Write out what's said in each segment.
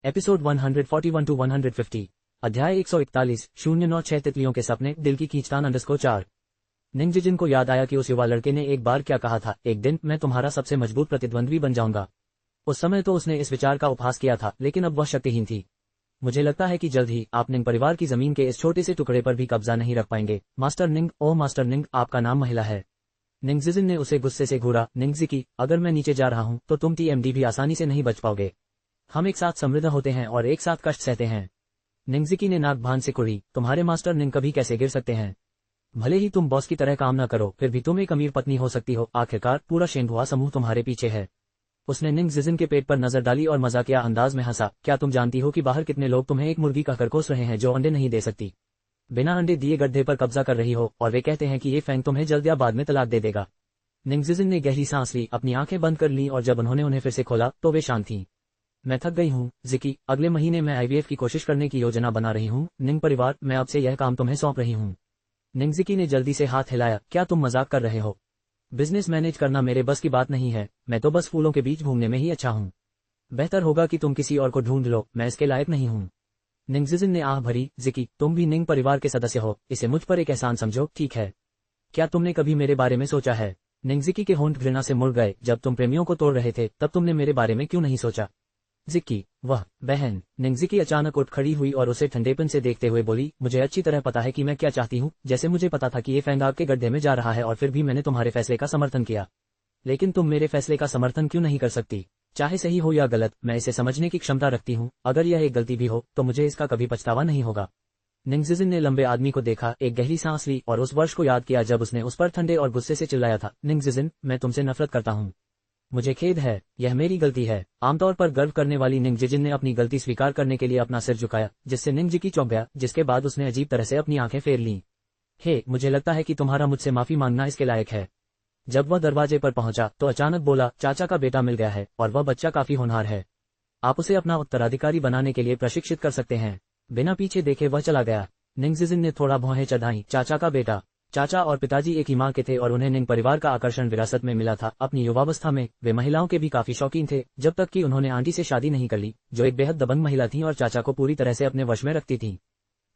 Episode 141 to 150, अध्याय 141, 096 तितलियों के सपने, दिल की खींचतान _4। निंगजिजिन को याद आया कि उस युवा लड़के ने एक बार क्या कहा था, एक दिन मैं तुम्हारा सबसे मजबूत प्रतिद्वंद्वी बन जाऊंगा। उस समय तो उसने इस विचार का उपहास किया था, लेकिन अब वह शक्तिहीन थी। मुझे लगता है कि जल्द ही आप निंग परिवार की जमीन के इस छोटे से टुकड़े पर भी कब्जा नहीं रख पाएंगे। मास्टर निंग, ओह मास्टर निंग, आपका नाम महिला है। निंगजिजिन ने उसे गुस्से से घूरा। निंगजिकी, अगर मैं नीचे जा रहा हूं तो तुम TMD भी आसानी से नहीं बच पाओगे। हम एक साथ समृद्ध होते हैं और एक साथ कष्ट सहते हैं। निंगजिकी ने नाक भान से कुड़ी, तुम्हारे मास्टर निंग कभी कैसे गिर सकते हैं? भले ही तुम बॉस की तरह काम न करो, फिर भी तुम एक अमीर पत्नी हो सकती हो। आखिरकार पूरा शेंगुआ समूह तुम्हारे पीछे है। उसने निंगजिजिन के पेट पर नजर डाली और मजाकिया अंदाज में हंसा। क्या तुम जानती हो कि बाहर कितने लोग तुम्हें एक मुर्गी कहकर कोस रहे हैं जो अंडे नहीं दे सकती? बिना अंडे दिए गड्ढे पर कब्जा कर रही हो, और वे कहते हैं कि ये फैंग तुम्हें जल्द या बाद में तलाक दे देगा। निंगजिजिन ने गहरी सांस ली, अपनी आंखें बंद कर ली, और जब उन्होंने उन्हें फिर से खोला तो वे शांत थीं। मैं थक गई हूँ जिकी, अगले महीने मैं IVF की कोशिश करने की योजना बना रही हूँ। निंग परिवार, मैं अब से यह काम तुम्हें सौंप रही हूँ। निंगजिकी ने जल्दी से हाथ हिलाया, क्या तुम मजाक कर रहे हो? बिजनेस मैनेज करना मेरे बस की बात नहीं है, मैं तो बस फूलों के बीच घूमने में ही अच्छा हूँ। बेहतर होगा कि तुम किसी और को ढूंढ लो, मैं इसके लायक नहीं हूँ। निंगजिजिन ने आह भरी, जिकी, तुम भी निंग परिवार के सदस्य हो, इसे मुझ पर एक एहसान समझो, ठीक है? क्या तुमने कभी मेरे बारे में सोचा है? निंगजिकी के होंठ घृणा से मुड़ गए। जब तुम प्रेमियों को तोड़ रहे थे तब तुमने मेरे बारे में क्यों नहीं सोचा? जिक्की, वह बहन। निंगजिकी अचानक उठ खड़ी हुई और उसे ठंडेपन से देखते हुए बोली, मुझे अच्छी तरह पता है कि मैं क्या चाहती हूँ, जैसे मुझे पता था कि ये फैंग आग के गड्ढे में जा रहा है, और फिर भी मैंने तुम्हारे फैसले का समर्थन किया। लेकिन तुम मेरे फैसले का समर्थन क्यों नहीं कर सकती? चाहे सही हो या गलत, मैं इसे समझने की क्षमता रखती हूँ। अगर यह एक गलती भी हो तो मुझे इसका कभी पछतावा नहीं होगा। निंगजिजिन ने लंबे आदमी को देखा, एक गहरी सांस ली और उस वर्ष को याद किया जब उसने उस पर ठंडे और गुस्से से चिल्लाया था, निंगजिजिन, मैं तुमसे नफरत करता हूँ। मुझे खेद है, यह मेरी गलती है। आमतौर पर गर्व करने वाली निंगजिजिन ने अपनी गलती स्वीकार करने के लिए अपना सिर झुकाया, जिससे निंगजिकी चौंक गया, जिसके बाद उसने अजीब तरह से अपनी आंखें फेर लीं। हे, मुझे लगता है कि तुम्हारा मुझसे माफी मांगना इसके लायक है। जब वह दरवाजे पर पहुंचा तो अचानक बोला, चाचा का बेटा मिल गया है और वह बच्चा काफी होनहार है। आप उसे अपना उत्तराधिकारी बनाने के लिए प्रशिक्षित कर सकते हैं। बिना पीछे देखे वह चला गया। निंगजिजिन ने थोड़ा भौहें चढ़ाई, चाचा का बेटा? चाचा और पिताजी एक ही मां के थे और उन्हें निंग परिवार का आकर्षण विरासत में मिला था। अपनी युवावस्था में वे महिलाओं के भी काफी शौकीन थे, जब तक कि उन्होंने आंटी से शादी नहीं कर ली, जो एक बेहद दबंग महिला थी और चाचा को पूरी तरह से अपने वश में रखती थी।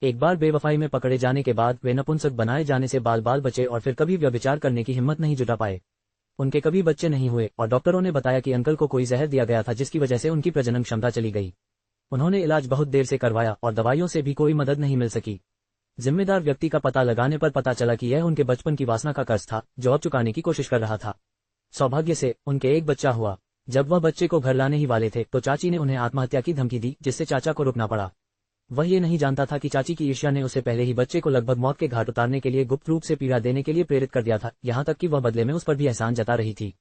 एक बार बेवफाई में पकड़े जाने के बाद वे नपुंसक बनाए जाने से बाल बाल बचे और फिर कभी व्यभिचार करने की हिम्मत नहीं जुटा पाए। उनके कभी बच्चे नहीं हुए और डॉक्टरों ने बताया कि अंकल को कोई जहर दिया गया था, जिसकी वजह से उनकी प्रजनन क्षमता चली गई। उन्होंने इलाज बहुत देर से करवाया और दवाइयों से भी कोई मदद नहीं मिल सकी। जिम्मेदार व्यक्ति का पता लगाने पर पता चला कि यह उनके बचपन की वासना का कर्ज था, जो अब चुकाने की कोशिश कर रहा था। सौभाग्य से उनके एक बच्चा हुआ। जब वह बच्चे को घर लाने ही वाले थे तो चाची ने उन्हें आत्महत्या की धमकी दी, जिससे चाचा को रुकना पड़ा। वह ये नहीं जानता था कि चाची की ईर्ष्या ने उसे पहले ही बच्चे को लगभग मौत के घाट उतारने के लिए गुप्त रूप से पीड़ा देने के लिए प्रेरित कर दिया था, यहाँ तक कि वह बदले में उस पर भी एहसान जता रही थी।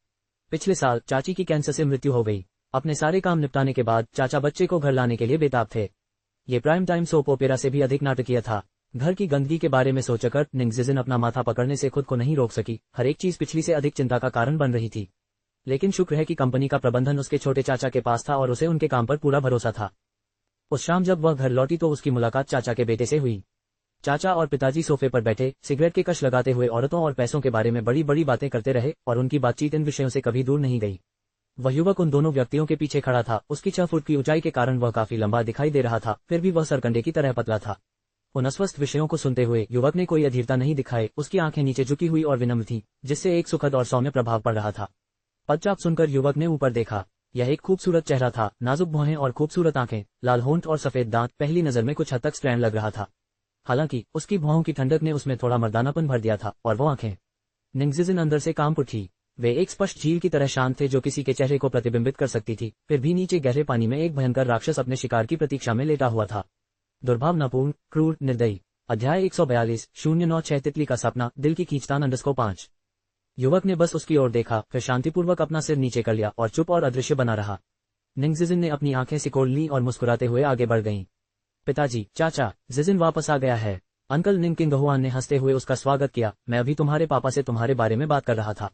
पिछले साल चाची की कैंसर से मृत्यु हो गई। अपने सारे काम निपटाने के बाद चाचा बच्चे को घर लाने के लिए बेताब थे। ये प्राइम टाइम सोप ओपेरा से भी अधिक नाटकीय था। घर की गंदगी के बारे में सोचकर निंगजिजिन अपना माथा पकड़ने से खुद को नहीं रोक सकी। हर एक चीज पिछली से अधिक चिंता का कारण बन रही थी। लेकिन शुक्र है कि कंपनी का प्रबंधन उसके छोटे चाचा के पास था और उसे उनके काम पर पूरा भरोसा था। उस शाम जब वह घर लौटी तो उसकी मुलाकात चाचा के बेटे से हुई। चाचा और पिताजी सोफे पर बैठे सिगरेट के कश लगाते हुए औरतों और पैसों के बारे में बड़ी बड़ी बातें करते रहे और उनकी बातचीत इन विषयों से कभी दूर नहीं गई। वह युवक उन दोनों व्यक्तियों के पीछे खड़ा था। उसकी 6 फुट की ऊंचाई के कारण वह काफी लंबा दिखाई दे रहा था, फिर भी वह सरकंडे की तरह पतला था। उन अस्वस्थ विषयों को सुनते हुए युवक ने कोई अधीरता नहीं दिखाई। उसकी आंखें नीचे झुकी हुई और विनम्र थीं, जिससे एक सुखद और सौम्य प्रभाव पड़ रहा था। पदचाप सुनकर युवक ने ऊपर देखा। यह एक खूबसूरत चेहरा था, नाजुक भौहें और खूबसूरत आंखें, लाल होंठ और सफेद दांत। पहली नजर में कुछ हद तक स्ट्रैंड लग रहा था। हालांकि उसकी भौहों की ठंडक ने उसमें थोड़ा मर्दानापन भर दिया था, और वो आंखें। निंगजिजिन अंदर से कांप उठी। वे एक स्पष्ट झील की तरह शांत थे जो किसी के चेहरे को प्रतिबिंबित कर सकती थी। फिर भी नीचे गहरे पानी में एक भयंकर राक्षस अपने शिकार की प्रतीक्षा में लेटा हुआ था। दुर्भावनापूर्ण, क्रूर, निर्दयी। अध्याय 142, 096 तितली का सपना, दिल की खींचतान _5। युवक ने बस उसकी ओर देखा, फिर शांतिपूर्वक अपना सिर नीचे कर लिया और चुप और अदृश्य बना रहा। निंगजिजिन ने अपनी आंखें सिकोड़ ली और मुस्कुराते हुए आगे बढ़ गईं। पिताजी, चाचा, जिजिन वापस आ गया है। अंकल निंग किंगहुआन ने हंसते हुए उसका स्वागत किया। मैं अभी तुम्हारे पापा से तुम्हारे बारे में बात कर रहा था।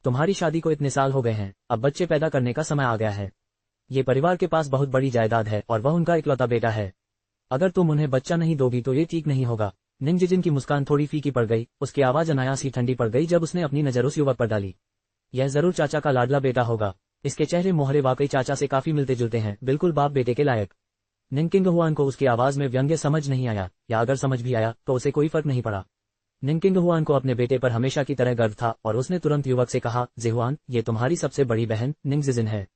तुम्हारी शादी को इतने साल हो गए हैं, अब बच्चे पैदा करने का समय आ गया है। ये परिवार के पास बहुत बड़ी जायदाद है और वह उनका इकलौता बेटा है। अगर तुम उन्हें बच्चा नहीं दोगी तो ये ठीक नहीं होगा। निंगजिजिन की मुस्कान थोड़ी फीकी पड़ गई। उसकी आवाज अनायास ही ठंडी पड़ गई जब उसने अपनी नजर उस युवक पर डाली। यह जरूर चाचा का लाडला बेटा होगा। इसके चेहरे मोहरे वाकई चाचा से काफी मिलते जुलते हैं, बिल्कुल बाप बेटे के लायक। निंग किंगहुआन को उसकी आवाज में व्यंग्य समझ नहीं आया, या अगर समझ भी आया तो उसे कोई फर्क नहीं पड़ा। निंग किंगहुआन को अपने बेटे पर हमेशा की तरह गर्व था और उसने तुरंत युवक से कहा, जिहुआन, ये तुम्हारी सबसे बड़ी बहन निंग जिजिन है।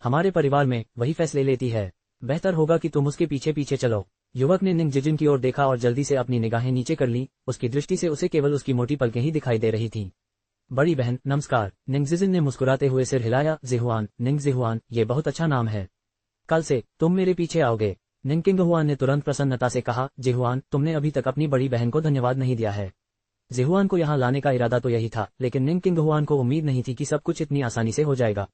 हमारे परिवार में वही फैसले लेती है। बेहतर होगा कि तुम उसके पीछे पीछे चलो। युवक ने निंग जिजिन की ओर देखा और जल्दी से अपनी निगाहें नीचे कर ली। उसकी दृष्टि से उसे केवल उसकी मोटी पलकें ही दिखाई दे रही थीं। बड़ी बहन, नमस्कार। निंग जिजिन ने मुस्कुराते हुए सिर हिलाया। जिहुआन, निंग जिहुआन, ये बहुत अच्छा नाम है। कल से तुम मेरे पीछे आओगे। निंग किंगहुआन ने तुरंत प्रसन्नता से कहा, जिहुआन, तुमने अभी तक अपनी बड़ी बहन को धन्यवाद नहीं दिया है। जिहुआन को यहाँ लाने का इरादा तो यही था, लेकिन निंग किंगहुआन को उम्मीद नहीं थी कि सब कुछ इतनी आसानी से हो जाएगा।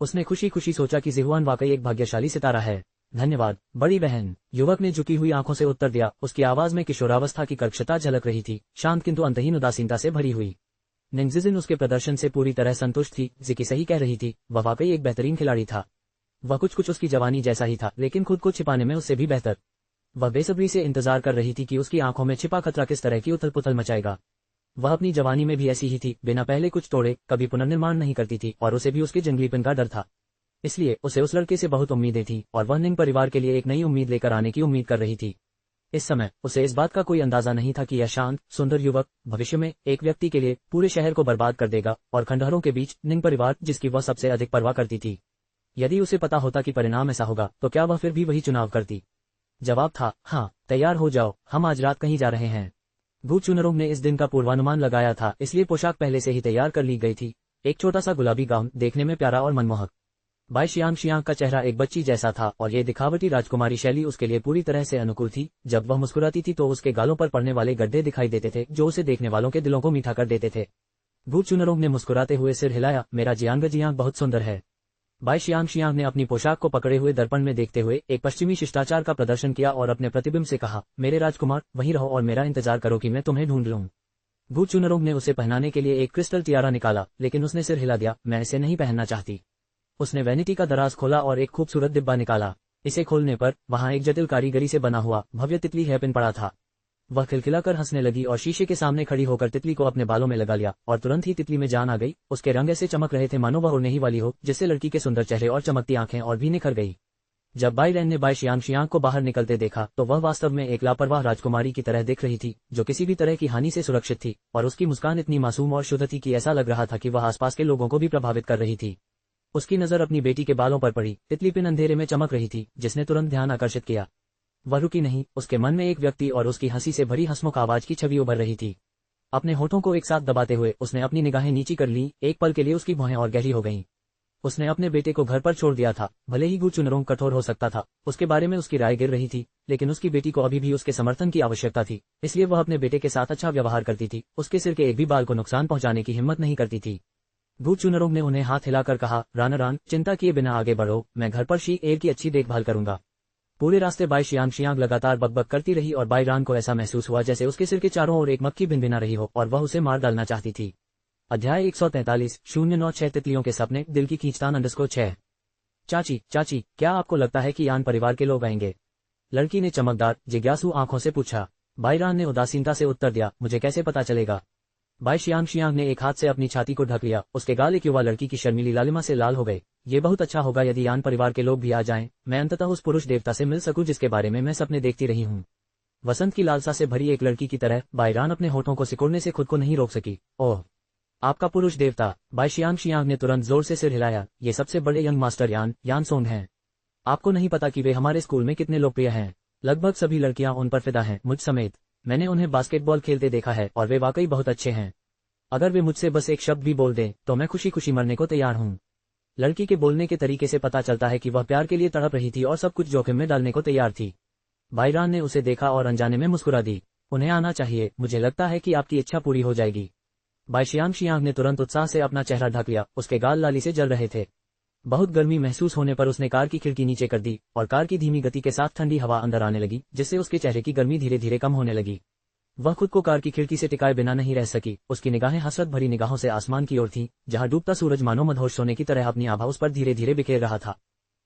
उसने खुशी खुशी सोचा कि जिहुआन वाकई एक भाग्यशाली सितारा है। धन्यवाद बड़ी बहन, युवक ने झुकी हुई आंखों से उत्तर दिया। उसकी आवाज में किशोरावस्था की कर्कशता झलक रही थी, शांत किंतु अंतहीन उदासीनता से भरी हुई। निंग जिजिन उसके प्रदर्शन से पूरी तरह संतुष्ट थी। जिकी सही कह रही थी, वह वाकई एक बेहतरीन खिलाड़ी था। वह कुछ कुछ उसकी जवानी जैसा ही था, लेकिन खुद को छिपाने में उससे भी बेहतर। वह बेसब्री से इंतजार कर रही थी कि उसकी आंखों में छिपा खतरा किस तरह की उथल पुथल मचाएगा। वह अपनी जवानी में भी ऐसी ही थी, बिना पहले कुछ तोड़े कभी पुनर्निर्माण नहीं करती थी, और उसे भी उसके जंगलीपन का डर था। इसलिए उसे उस लड़के से बहुत उम्मीदें थीं, और वह निंग परिवार के लिए एक नई उम्मीद लेकर आने की उम्मीद कर रही थी। इस समय उसे इस बात का कोई अंदाजा नहीं था कि यह शांत सुंदर युवक भविष्य में एक व्यक्ति के लिए पूरे शहर को बर्बाद कर देगा, और खंडहरों के बीच निंग परिवार, जिसकी वह सबसे अधिक परवाह करती थी। यदि उसे पता होता कि परिणाम ऐसा होगा, तो क्या वह फिर भी वही चुनाव करती? जवाब था, हाँ। तैयार हो जाओ, हम आज रात कहीं जा रहे हैं। भू चुनरोंग ने इस दिन का पूर्वानुमान लगाया था, इसलिए पोशाक पहले से ही तैयार कर ली गई थी। एक छोटा सा गुलाबी गाउन, देखने में प्यारा और मनमोहक। बाई शियांग का चेहरा एक बच्ची जैसा था, और ये दिखावटी राजकुमारी शैली उसके लिए पूरी तरह से अनुकूल थी। जब वह मुस्कुराती थी तो उसके गालों पर पड़ने वाले गड्ढे दिखाई देते थे, जो उसे देखने वालों के दिलों को मीठा कर देते थे। भू चुनरोंग ने मुस्कुराते हुए सिर हिलाया। मेरा जियांग बहुत सुंदर है। बाई शियांग ने अपनी पोशाक को पकड़े हुए दर्पण में देखते हुए एक पश्चिमी शिष्टाचार का प्रदर्शन किया और अपने प्रतिबिंब से कहा, मेरे राजकुमार, वहीं रहो और मेरा इंतजार करो कि मैं तुम्हें ढूंढ लूं। भू चुनरोंग ने उसे पहनाने के लिए एक क्रिस्टल टियारा निकाला, लेकिन उसने सिर हिला दिया। मैं इसे नहीं पहनना चाहती। उसने वैनिटी का दराज खोला और एक खूबसूरत डिब्बा निकाला। इसे खोलने पर वहां एक जटिल कारीगरी से बना हुआ भव्य तितली हेयरपिन पड़ा था। वह खिलखिलाकर हंसने लगी और शीशे के सामने खड़ी होकर तितली को अपने बालों में लगा लिया, और तुरंत ही तितली में जान आ गई। उसके रंग ऐसे चमक रहे थे मानो वह उड़ने ही वाली हो, जिससे लड़की के सुंदर चेहरे और चमकती आंखें और भी निखर गई। जब बाई रैन ने बाई शियांग को बाहर निकलते देखा, तो वह वास्तव में एक लापरवाह राजकुमारी की तरह दिख रही थी, जो किसी भी तरह की हानि से सुरक्षित थी, और उसकी मुस्कान इतनी मासूम और शुद्ध थी कि ऐसा लग रहा था कि वह आसपास के लोगों को भी प्रभावित कर रही थी। उसकी नजर अपनी बेटी के बालों पर पड़ी। तितली पिन अंधेरे में चमक रही थी, जिसने तुरंत ध्यान आकर्षित किया। वह रुकी नहीं, उसके मन में एक व्यक्ति और उसकी हंसी से भरी हंसमुख आवाज की छवि उभर रही थी। अपने होठों को एक साथ दबाते हुए उसने अपनी निगाहें नीची कर ली। एक पल के लिए उसकी भौहें और गहरी हो गईं। उसने अपने बेटे को घर पर छोड़ दिया था। भले ही भू चुनरोंग कठोर हो सकता था, उसके बारे में उसकी राय गिर रही थी, लेकिन उसकी बेटी को अभी भी उसके समर्थन की आवश्यकता थी, इसलिए वह अपने बेटे के साथ अच्छा व्यवहार करती थी। उसके सिर के एक भी बाल को नुकसान पहुंचाने की हिम्मत नहीं करती थी। भू चुनरोंग ने उन्हें हाथ हिलाकर कहा, रानरान, चिंता किए बिना आगे बढ़ो, मैं घर पर शी एर की अच्छी देखभाल करूंगा। पूरे रास्ते बाई शियांग लगातार बकबक करती रही, और बाई रान को ऐसा महसूस हुआ जैसे उसके सिर के चारों ओर एक मक्खी भिनभिना रही हो और वह उसे मार डालना चाहती थी। अध्याय 143 096 तितलियों के सपने, दिल की खींचतान _6। चाची, क्या आपको लगता है कि यान परिवार के लोग आएंगे? लड़की ने चमकदार जिज्ञासु आंखों से पूछा। बाई रान ने उदासीनता से उत्तर दिया, मुझे कैसे पता चलेगा? बाई शियांग ने एक हाथ से अपनी छाती को ढक लिया। उसके गाल एक युवा लड़की की शर्मीली लालिमा से लाल हो गए। ये बहुत अच्छा होगा यदि यान परिवार के लोग भी आ जाएं। मैं अंततः उस पुरुष देवता से मिल सकूं जिसके बारे में मैं सपने देखती रही हूं। वसंत की लालसा से भरी एक लड़की की तरह बाई रान अपने होठों को सिकोड़ने से खुद को नहीं रोक सकी। ओह, आपका पुरुष देवता! बाई शियांग ने तुरंत जोर से सिर हिलाया। ये सबसे बड़े यंग मास्टर यान सोंग हैं। आपको नहीं पता कि वे हमारे स्कूल में कितने लोकप्रिय हैं। लगभग सभी लड़कियां उन पर फिदा हैं, मुझ समेत। मैंने उन्हें बास्केटबॉल खेलते देखा है और वे वाकई बहुत अच्छे हैं। अगर वे मुझसे बस एक शब्द भी बोल दें तो मैं खुशी खुशी मरने को तैयार हूं। लड़की के बोलने के तरीके से पता चलता है कि वह प्यार के लिए तड़प रही थी और सब कुछ जोखिम में डालने को तैयार थी। बाई रान ने उसे देखा और अनजाने में मुस्कुरा दी। उन्हें आना चाहिए, मुझे लगता है कि आपकी इच्छा पूरी हो जाएगी। बाई शियांग ने तुरंत उत्साह से अपना चेहरा ढक लिया। उसके गाल लाली से जल रहे थे। बहुत गर्मी महसूस होने पर उसने कार की खिड़की नीचे कर दी और कार की धीमी गति के साथ ठंडी हवा अंदर आने लगी, जिससे उसके चेहरे की गर्मी धीरे धीरे कम होने लगी। वह खुद को कार की खिड़की से टिकाए बिना नहीं रह सकी। उसकी निगाहें हसरत भरी निगाहों से आसमान की ओर थीं, जहां डूबता सूरज मानो मदहोश सोने की तरह अपनी आभा उस पर धीरे धीरे बिखेर रहा था।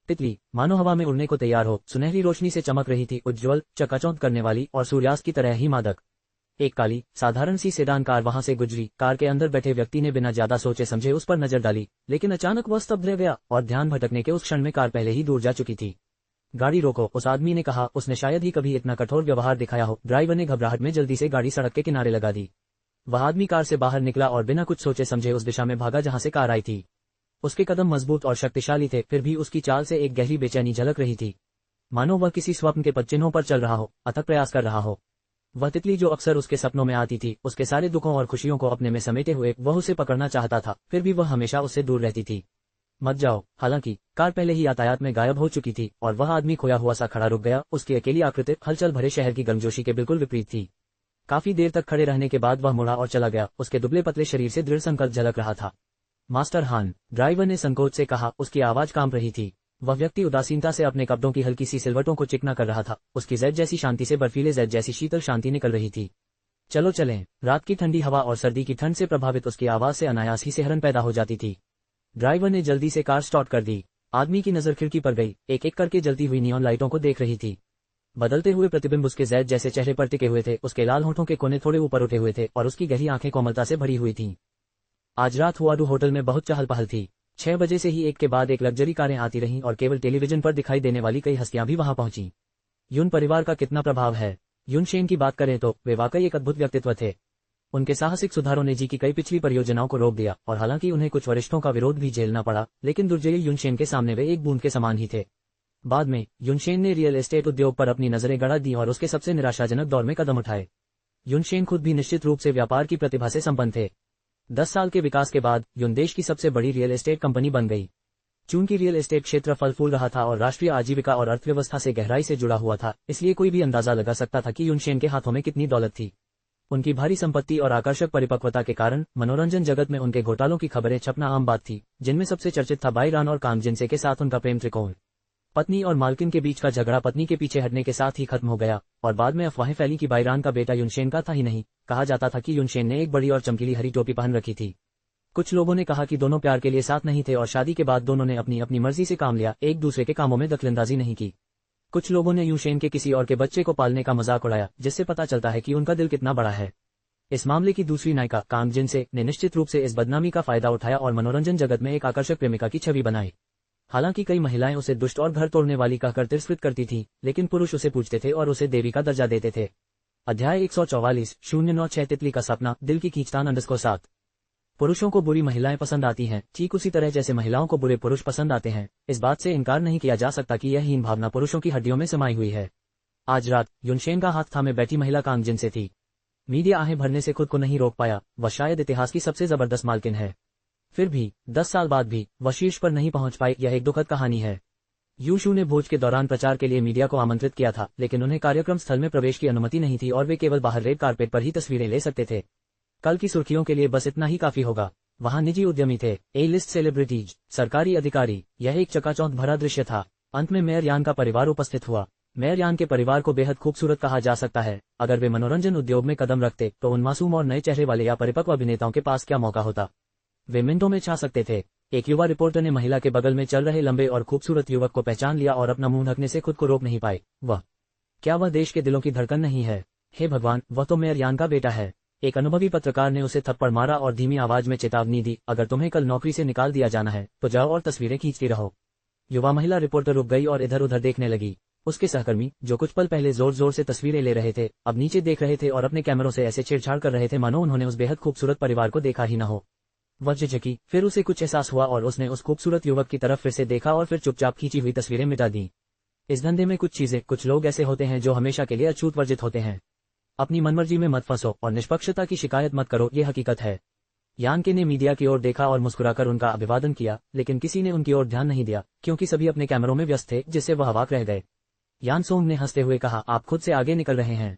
तितली मानो हवा में उड़ने को तैयार हो, सुनहरी रोशनी से चमक रही थी, उज्ज्वल, चकाचौंध करने वाली और सूर्यास्त की तरह ही मादक। एक काली साधारण सी सेडान कार वहां से गुजरी। कार के अंदर बैठे व्यक्ति ने बिना ज्यादा सोचे समझे उस पर नजर डाली, लेकिन अचानक वह स्तब्ध रह गया और ध्यान भटकने के उस क्षण में कार पहले ही दूर जा चुकी थी। गाड़ी रोको, उस आदमी ने कहा। उसने शायद ही कभी इतना कठोर व्यवहार दिखाया हो। ड्राइवर ने घबराहट में जल्दी से गाड़ी सड़क के किनारे लगा दी। वह आदमी कार से बाहर निकला और बिना कुछ सोचे समझे उस दिशा में भागा जहां से कार आई थी। उसके कदम मजबूत और शक्तिशाली थे, फिर भी उसकी चाल से एक गहरी बेचैनी झलक रही थी, मानो वह किसी स्वप्न के पदचिन्हों पर चल रहा हो, अथक प्रयास कर रहा हो। वह तितली जो अक्सर उसके सपनों में आती थी, उसके सारे दुखों और खुशियों को अपने में समेटे हुए, वह उसे पकड़ना चाहता था, फिर भी वह हमेशा उससे दूर रहती थी। मत जाओ। हालांकि कार पहले ही यातायात में गायब हो चुकी थी और वह आदमी खोया हुआ सा खड़ा रुक गया। उसकी अकेली आकृति हलचल भरे शहर की गर्मजोशी के बिल्कुल विपरीत थी। काफी देर तक खड़े रहने के बाद वह मुड़ा और चला गया। उसके दुबले पतले शरीर से दृढ़ संकल्प झलक रहा था। मास्टर हान, ड्राइवर ने संकोच से कहा। उसकी आवाज कांप रही थी। वह व्यक्ति उदासीनता से अपने कपड़ों की हल्की सी सिलवटों को चिकना कर रहा था। उसकी जैद जैसी शांति से बर्फीले जैद जैसी शीतल शांति निकल रही थी। चलो चलें। रात की ठंडी हवा और सर्दी की ठंड से प्रभावित उसकी आवाज से अनायास ही सिहरन पैदा हो जाती थी। ड्राइवर ने जल्दी से कार स्टार्ट कर दी। आदमी की नजर खिड़की पर गई। एक एक करके जलती हुई नियॉन लाइटों को देख रही थी। बदलते हुए प्रतिबिंब उसके जैद जैसे चेहरे पर टिके हुए थे। उसके लाल होठों के कोने थोड़े ऊपर उठे हुए थे और उसकी गहरी आंखें कोमलता से भरी हुई थीं। आज रात हुआडू होटल में बहुत चहल पहल थी। 6 बजे से ही एक के बाद एक लग्जरी कारें आती रहीं और केवल टेलीविजन पर दिखाई देने वाली कई हस्तियां भी वहां पहुंची। यून परिवार का कितना प्रभाव है। यून शेन की बात करें तो वे वाकई एक अद्भुत व्यक्तित्व थे। उनके साहसिक सुधारों ने जी की कई पिछली परियोजनाओं को रोक दिया और हालांकि उन्हें कुछ वरिष्ठों का विरोध भी झेलना पड़ा, लेकिन दुर्जयी यूनशेन के सामने वे एक बूंद के समान ही थे। बाद में यूनशेन ने रियल एस्टेट उद्योग पर अपनी नजरें गड़ा दी और उसके सबसे निराशाजनक दौर में कदम उठाए। यूनशेन खुद भी निश्चित रूप से व्यापार की प्रतिभा से संपन्न थे। 10 साल के विकास के बाद यून देश की सबसे बड़ी रियल एस्टेट कंपनी बन गई। चूंकि रियल एस्टेट क्षेत्र फल फूल रहा था और राष्ट्रीय आजीविका और अर्थव्यवस्था से गहराई से जुड़ा हुआ था, इसलिए कोई भी अंदाजा लगा सकता था कि यूनशेन के हाथों में कितनी दौलत थी। उनकी भारी संपत्ति और आकर्षक परिपक्वता के कारण मनोरंजन जगत में उनके घोटालों की खबरें छपना आम बात थी, जिनमें सबसे चर्चित था बाईरान और कांगजेंसे के साथ उनका प्रेम त्रिकोण। पत्नी और मालकिन के बीच का झगड़ा पत्नी के पीछे हटने के साथ ही खत्म हो गया और बाद में अफवाहें फैली कि बाईरान का बेटा यूनशेन का था ही नहीं। कहा जाता था कि यूनशेन ने एक बड़ी और चमकीली हरी टोपी पहन रखी थी। कुछ लोगों ने कहा कि दोनों प्यार के लिए साथ नहीं थे और शादी के बाद दोनों ने अपनी अपनी मर्जी से काम लिया, एक दूसरे के कामों में दखलंदाजी नहीं की। कुछ लोगों ने यूनशेन के किसी और के बच्चे को पालने का मजाक उड़ाया, जिससे पता चलता है कि उनका दिल कितना बड़ा है। इस मामले की दूसरी नायिका कांगजेंसे ने निश्चित रूप से इस बदनामी का फायदा उठाया और मनोरंजन जगत में एक आकर्षक प्रेमिका की छवि बनाई। हालांकि कई महिलाएं उसे दुष्ट और घर तोड़ने वाली कहकर तिरस्कृत करती थीं, लेकिन पुरुष उसे पूजते थे और उसे देवी का दर्जा देते थे। अध्याय 144-09-6 तितली का सपना, दिल की खींचतान _7। पुरुषों को बुरी महिलाएं पसंद आती हैं, ठीक उसी तरह जैसे महिलाओं को बुरे पुरुष पसंद आते हैं। इस बात से इनकार नहीं किया जा सकता कि यह हीन भावना पुरुषों की हड्डियों में समाई हुई है। आज रात यूनशेन का हाथ थामे बैठी महिला कांगजेंसे थी। मीडिया आहें भरने से खुद को नहीं रोक पाया। वह शायद इतिहास की सबसे जबरदस्त मालकिन है। फिर भी 10 साल बाद भी वह शीर्ष पर नहीं पहुंच पाई। यह एक दुखद कहानी है। यूशू ने भोज के दौरान प्रचार के लिए मीडिया को आमंत्रित किया था, लेकिन उन्हें कार्यक्रम स्थल में प्रवेश की अनुमति नहीं थी और वे केवल बाहर रेड कारपेट पर ही तस्वीरें ले सकते थे। कल की सुर्खियों के लिए बस इतना ही काफी होगा। वहां निजी उद्यमी थे, ए लिस्ट सेलिब्रिटीज, सरकारी अधिकारी। यह एक चकाचौंध भरा दृश्य था। अंत में मेयर यान का परिवार उपस्थित हुआ। मेयर यान के परिवार को बेहद खूबसूरत कहा जा सकता है। अगर वे मनोरंजन उद्योग में कदम रखते तो उन मासूम और नए चेहरे वाले या परिपक्व अभिनेताओं के पास क्या मौका होता। वे मिनटों में छा सकते थे। एक युवा रिपोर्टर ने महिला के बगल में चल रहे लंबे और खूबसूरत युवक को पहचान लिया और अपना मुंह ढकने से खुद को रोक नहीं पाए। क्या वह देश के दिलों की धड़कन नहीं है? हे भगवान, वह तो मेयर यान का बेटा है। एक अनुभवी पत्रकार ने उसे थप्पड़ मारा और धीमी आवाज में चेतावनी दी, अगर तुम्हें कल नौकरी से निकाल दिया जाना है तो जाओ और तस्वीरें खींचती रहो। युवा महिला रिपोर्टर रुक गई और इधर उधर देखने लगी। उसके सहकर्मी, जो कुछ पल पहले जोर जोर से तस्वीरें ले रहे थे, अब नीचे देख रहे थे और अपने कैमरों से ऐसे छेड़छाड़ कर रहे थे मानो उन्होंने उस बेहद खूबसूरत परिवार को देखा ही न हो। वह झिझकी, फिर उसे कुछ एहसास हुआ और उसने उस खूबसूरत युवक की तरफ फिर से देखा और फिर चुपचाप खींची हुई तस्वीरें मिटा दी। इस धंधे में कुछ चीजें, कुछ लोग ऐसे होते हैं जो हमेशा के लिए अछूत वर्जित होते हैं। अपनी मनमर्जी में मत फंसो और निष्पक्षता की शिकायत मत करो, ये हकीकत है। यानके ने मीडिया की ओर देखा और मुस्कुराकर उनका अभिवादन किया, लेकिन किसी ने उनकी ओर ध्यान नहीं दिया क्योंकि सभी अपने कैमरों में व्यस्त थे, जिससे वह अवाक रह गए। यान सोंग ने हंसते हुए कहा, आप खुद से आगे निकल रहे हैं।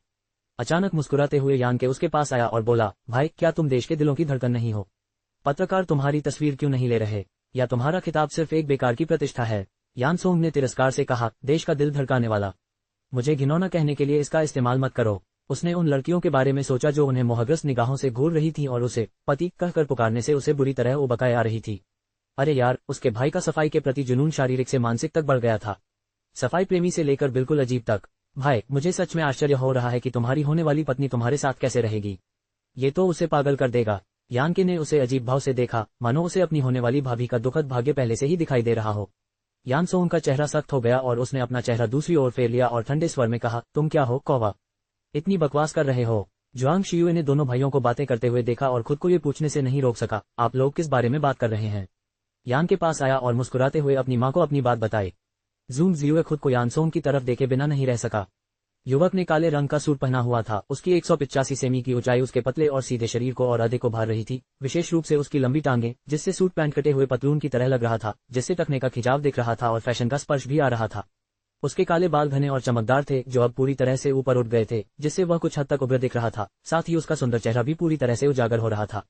अचानक मुस्कुराते हुए यानके उसके पास आया और बोला, भाई, क्या तुम देश के दिलों की धड़कन नहीं हो? पत्रकार तुम्हारी तस्वीर क्यों नहीं ले रहे? या तुम्हारा खिताब सिर्फ एक बेकार की प्रतिष्ठा है? यान सोंग ने तिरस्कार से कहा, देश का दिल धड़काने वाला। मुझे घिनौना कहने के लिए इसका इस्तेमाल मत करो। उसने उन लड़कियों के बारे में सोचा जो उन्हें मोहग्रस्त निगाहों से घूर रही थीं और उसे पति कहकर पुकारने से उसे बुरी तरह उबकाए आ रही थी। अरे यार, उसके भाई का सफाई के प्रति जुनून शारीरिक से मानसिक तक बढ़ गया था। सफाई प्रेमी से लेकर बिल्कुल अजीब तक। भाई, मुझे सच में आश्चर्य हो रहा है कि तुम्हारी होने वाली पत्नी तुम्हारे साथ कैसे रहेगी। ये तो उसे पागल कर देगा। यानके ने उसे अजीब भाव से देखा, मानो उसे अपनी होने वाली भाभी का दुखद भाग्य पहले से ही दिखाई दे रहा हो। यान सोंग का चेहरा सख्त हो गया और उसने अपना चेहरा दूसरी ओर फेर लिया और ठंडे स्वर में कहा, तुम क्या हो कौवा, इतनी बकवास कर रहे हो। जुआंग शियुए ने दोनों भाइयों को बातें करते हुए देखा और खुद को ये पूछने से नहीं रोक सका, आप लोग किस बारे में बात कर रहे हैं। यान के पास आया और मुस्कुराते हुए अपनी मां को अपनी बात बताई। जूंग जियुए खुद को यान सोंग की तरफ देखे बिना नहीं रह सका। युवक ने काले रंग का सूट पहना हुआ था, उसकी 185 सेमी की ऊंचाई उसके पतले और सीधे शरीर को और अधिक उभार रही थी, विशेष रूप से उसकी लंबी टांगें, जिससे सूट पैंट कटे हुए पतलून की तरह लग रहा था, जिससे टखने का खिंचाव दिख रहा था और फैशन का स्पर्श भी आ रहा था। उसके काले बाल घने और चमकदार थे, जो अब पूरी तरह से ऊपर उठ गए थे, जिससे वह कुछ हद तक उभर दिख रहा था। साथ ही उसका सुंदर चेहरा भी पूरी तरह से उजागर हो रहा था।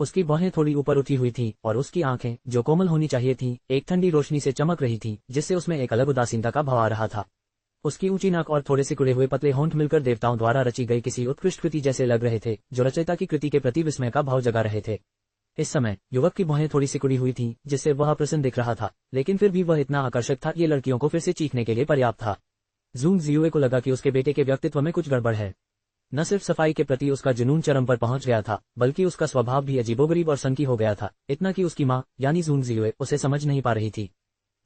उसकी बाहें थोड़ी ऊपर उठी हुई थीं और उसकी आंखें, जो कोमल होनी चाहिए थीं, एक ठंडी रोशनी से चमक रही थीं, जिससे उसमें एक अलग उदासीनता का भाव आ रहा था। उसकी ऊंची नाक और थोड़े सिकुड़े हुए पतले होंठ मिलकर देवताओं द्वारा रची गई किसी उत्कृष्ट कृति जैसे लग रहे थे, जो रचयिता की कृति के प्रति विस्मय का भाव जगा रहे थे। इस समय युवक की बाहें थोड़ी सिकुड़ी हुई थीं, जिससे वह प्रसन्न दिख रहा था, लेकिन फिर भी वह इतना आकर्षक था, ये लड़कियों को फिर से चीखने के लिए पर्याप्त था। जूंग जियुए को लगा कि उसके बेटे के व्यक्तित्व में कुछ गड़बड़ है। न सिर्फ सफाई के प्रति उसका जुनून चरम पर पहुंच गया था, बल्कि उसका स्वभाव भी अजीबोगरीब और सनकी हो गया था, इतना कि उसकी मां यानी जूंग जियुए उसे समझ नहीं पा रही थी।